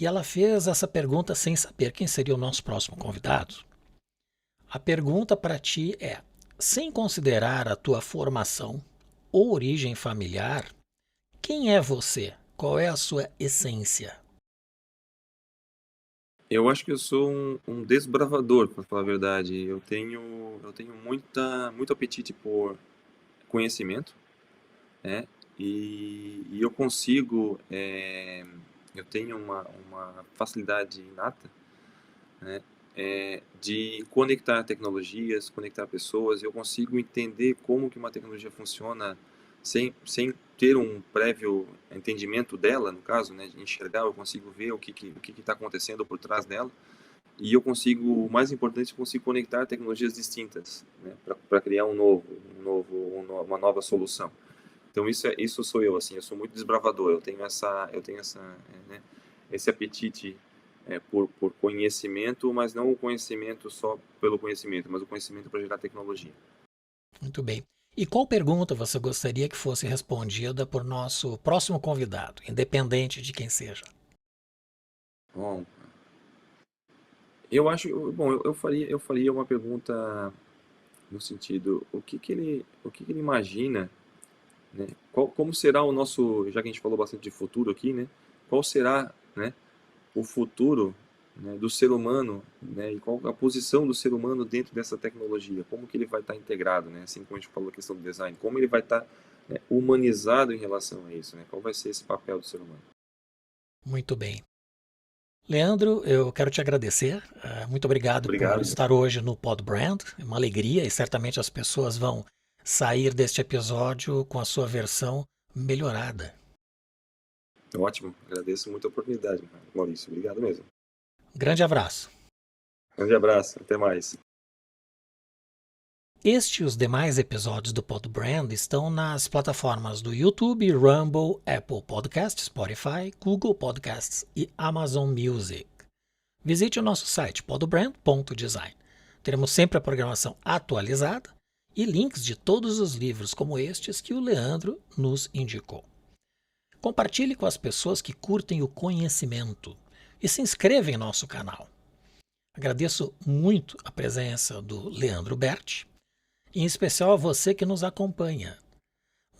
E ela fez essa pergunta sem saber quem seria o nosso próximo convidado. A pergunta para ti é: sem considerar a tua formação ou origem familiar, quem é você? Qual é a sua essência? Eu acho que eu sou um desbravador, para falar a verdade. Eu tenho muito apetite por conhecimento, né? E eu consigo, eu tenho uma facilidade inata, né, de conectar tecnologias, conectar pessoas. Eu consigo entender como que uma tecnologia funciona sem ter um prévio entendimento dela, no caso, né, de enxergar. Eu consigo ver o que está acontecendo por trás dela. E eu consigo, o mais importante, eu consigo conectar tecnologias distintas, né, para criar uma nova solução. Então isso sou eu, assim. Eu sou muito desbravador. Eu tenho né, esse apetite por conhecimento, mas não o conhecimento só pelo conhecimento, mas o conhecimento para gerar tecnologia. Muito bem. E qual pergunta você gostaria que fosse respondida por nosso próximo convidado, independente de quem seja? Bom, eu acho, bom, eu faria uma pergunta no sentido, o que ele imagina, né? Como será o nosso, já que a gente falou bastante de futuro aqui, né? Qual será, né, o futuro, né, do ser humano, né, e qual a posição do ser humano dentro dessa tecnologia? Como que ele vai estar integrado, né? Assim como a gente falou a questão do design, como ele vai estar, né, humanizado em relação a isso, né? Qual vai ser esse papel do ser humano? Muito bem. Leandro, eu quero te agradecer. Muito obrigado por Obrigado. estar hoje no Podbrand. É uma alegria e certamente as pessoas vão sair deste episódio com a sua versão melhorada. Ótimo, agradeço muito a oportunidade, Maurício. Obrigado mesmo. Grande abraço. Grande abraço, até mais. Este e os demais episódios do Podbrand estão nas plataformas do YouTube, Rumble, Apple Podcasts, Spotify, Google Podcasts e Amazon Music. Visite o nosso site podbrand.design. Teremos sempre a programação atualizada e links de todos os livros como estes que o Leandro nos indicou. Compartilhe com as pessoas que curtem o conhecimento e se inscreva em nosso canal. Agradeço muito a presença do Leandro Berti, e em especial a você que nos acompanha.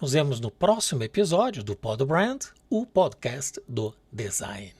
Nos vemos no próximo episódio do Podbrand, o podcast do design.